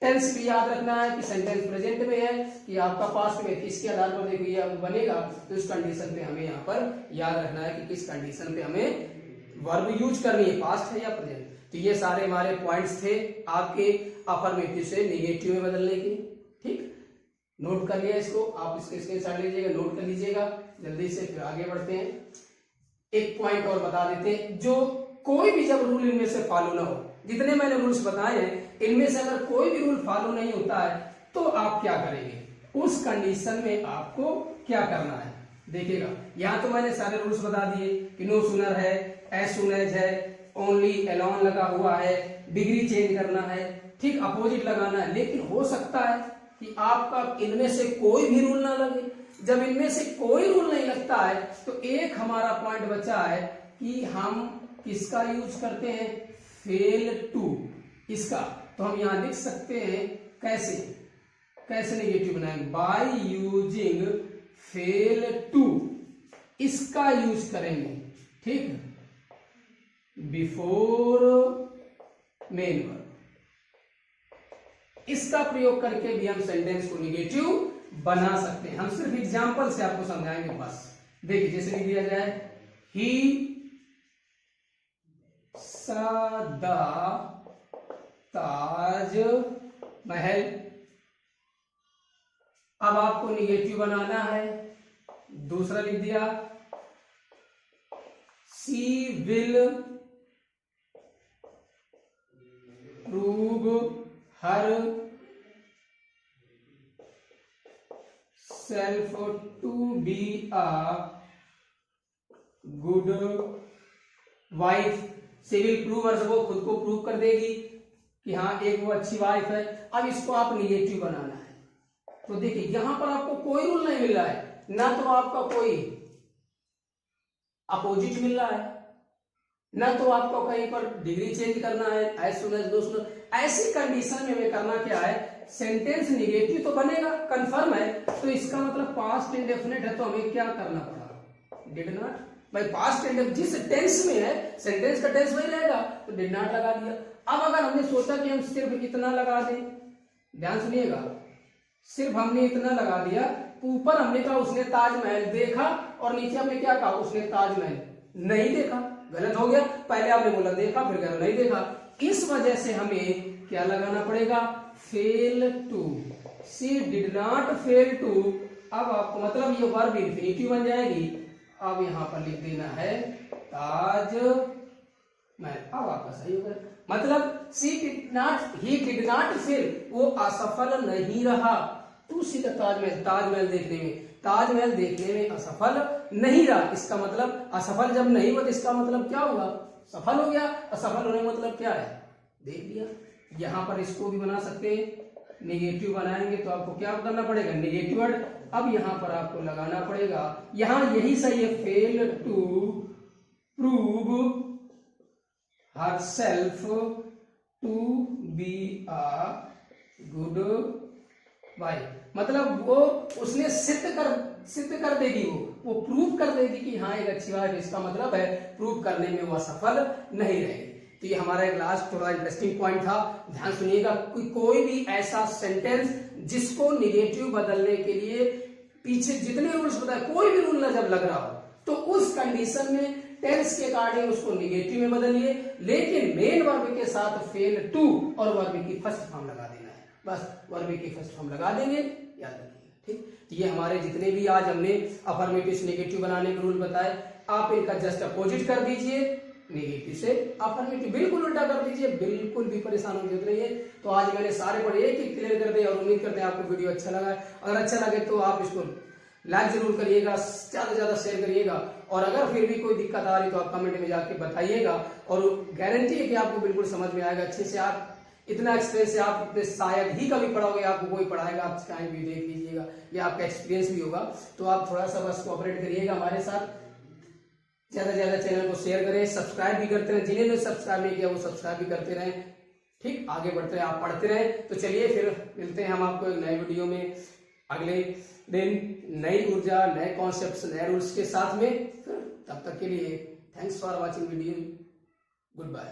टेंस भी याद रखना है कि सेंटेंस प्रेजेंट में है कि आपका पास्ट में किसके आधार पर देखो ये बनेगा, तो इस कंडीशन पे हमें यहाँ पर याद रखना है कि किस कंडीशन पे हमें वर्ब यूज करनी है, पास्ट है या प्रेजेंट। तो ये सारे हमारे पॉइंट्स थे आपके अफर्मेटिव से निगेटिव में बदलने के। ठीक, नोट कर लिया इसको, आप इसके स्क्रीनशॉट लीजिएगा, नोट कर लीजिएगा जल्दी से, फिर आगे बढ़ते हैं। एक पॉइंट और बता देते हैं, जो कोई भी जब रूल इनमें से फॉलो ना हो, जितने मैंने रूल्स बताए हैं इनमें से अगर कोई भी रूल फॉलो नहीं होता है तो आप क्या करेंगे? उस कंडीशन में आपको क्या करना है देखिएगा। यहां तो मैंने सारे रूल्स बता दिए कि नो सूनर है, एज सून एज है, ओनली, एलोन लगा हुआ है, डिग्री चेंज करना है, ठीक, अपोजिट लगाना है। लेकिन हो सकता है कि आपका इनमें से कोई भी रूल ना लगे। जब इनमें से कोई रूल नहीं लगता है तो एक हमारा पॉइंट बचा है कि हम किसका यूज करते हैं? फेल टू, इसका। तो हम यहां लिख सकते हैं कैसे, कैसे निगेटिव बनाएंगे? बाय यूजिंग फेल टू, इसका यूज करेंगे, ठीक, बिफोर मेन वर्ब। इसका प्रयोग करके भी हम सेंटेंस को निगेटिव बना सकते हैं। हम सिर्फ एग्जांपल से आपको समझाएंगे बस। देखिए जैसे लिख दिया जाए ही सदा ताज महल। अब आपको निगेटिव बनाना है, दूसरा लिख दिया she will prove herself to be a good wife. She will prove her, वो खुद को प्रूव कर देगी कि हाँ एक वो अच्छी वाइफ है। अब इसको आप निगेटिव बनाना है, तो देखिए यहां पर आपको कोई रूल नहीं मिल रहा है, ना तो आपका कोई अपोजिट मिल रहा है, ना तो आपको कहीं पर डिग्री चेंज करना है, एज सुन एज नो सुन। ऐसी कंडीशन में हमें करना क्या है, सेंटेंस निगेटिव तो बनेगा, कंफर्म है, तो इसका मतलब पास्ट इंडेफिनिट है, तो हमें क्या करना पड़ा, डिड नॉट। भाई पास्ट इंडेफिनिट जिस टेंस में है सेंटेंस का टेंस वही रहेगा, तो डिड नॉट लगा दिया। अब अगर हमने सोचा कि हम सिर्फ इतना लगा दें, ध्यान सुनिएगा, सिर्फ हमने इतना लगा दिया, ऊपर हमने कहा उसने ताजमहल देखा और नीचे हमने क्या कहा, उसने ताजमहल नहीं देखा। गलत हो गया, पहले आपने बोला देखा फिर कहा नहीं देखा। इस वजह से हमें क्या लगाना पड़ेगा, fail to. She did not fail to. अब आपको मतलब ये वर्ब इंफिनिटिव बन जाएगी। अब यहां पर लिख देना है ताजमहल। अब आपका सही हो गया, मतलब she did not, he did not fail, वो असफल नहीं रहा to see the Taj Mahal, Taj Mahal देखने में, ताजमहल देखने में असफल नहीं रहा। इसका मतलब असफल जब नहीं हुआ तो इसका मतलब क्या हुआ, सफल हो गया। असफल होने का मतलब क्या है, देख लिया। यहां पर इसको भी बना सकते हैं, नेगेटिव बनाएंगे तो आपको क्या करना पड़ेगा, नेगेटिव वर्ड। अब यहां पर आपको लगाना पड़ेगा, यहां यही सही है, fail to prove herself to be a good wife। मतलब वो उसने सिद्ध कर देगी, वो प्रूव कर देगी कि हाँ एक अच्छी वाइफ। इसका मतलब है प्रूव करने में वो असफल नहीं रहेगी। तो ये हमारा एक लास्ट थोड़ा इंटरेस्टिंग पॉइंट था, ध्यान सुनिएगा। कोई भी ऐसा सेंटेंस जिसको निगेटिव बदलने के लिए पीछे जितने रूल्स बताए, कोई भी रूल ना जब लग रहा हो, तो उस कंडीशन में टेंस के अकॉर्डिंग उसको निगेटिव में बदलिए, लेकिन मेन वर्ब के साथ फेल टू और वर्ब की फर्स्ट फॉर्म लगा देना है। बस वर्ब की फर्स्ट फॉर्म लगा देंगे, याद रखिए, ठीक। तो ये हमारे जितने भी आज हमने अफर्मेटिव से नेगेटिव बनाने के रूल बताए, आप इनका जस्ट अपोजिट कर दीजिए, नेगेटिव से अफर्मेटिव बिल्कुल उल्टा कर दीजिए, बिल्कुल भी परेशान होने की जरूरत नहीं है। तो आज मैंने सारे पढ़े, एक क्लियर कर दिए और उम्मीद करते हैं आपको वीडियो अच्छा लगा। अगर अच्छा लगे तो आप इसको लाइक जरूर करिएगा, ज्यादा से ज्यादा शेयर करिएगा, और अगर फिर भी कोई दिक्कत आ रही तो आप कमेंट में जाके बताइएगा, और गारंटी है कि आपको बिल्कुल समझ में आएगा अच्छे से। आप इतना एक्सपीरियंस है, आप शायद ही कभी पढ़ोगे, आपको कोई पढ़ाएगा, आप कहीं भी देख लीजिएगा, या आपका एक्सपीरियंस भी होगा। तो आप थोड़ा सा बस कोऑपरेट करिएगा हमारे साथ, ज्यादा से ज्यादा चैनल को शेयर करें, सब्सक्राइब भी करते रहें, जिन्हें सब्सक्राइब नहीं किया वो सब्सक्राइब भी करते रहें, ठीक। आगे बढ़ते रहे, आप पढ़ते रहें। तो चलिए फिर मिलते हैं हम आपको एक नए वीडियो में अगले दिन, नई ऊर्जा, नए कॉन्सेप्ट्स, नए रूल्स के साथ में। फिर तब तक के लिए thanks for watching video, good bye.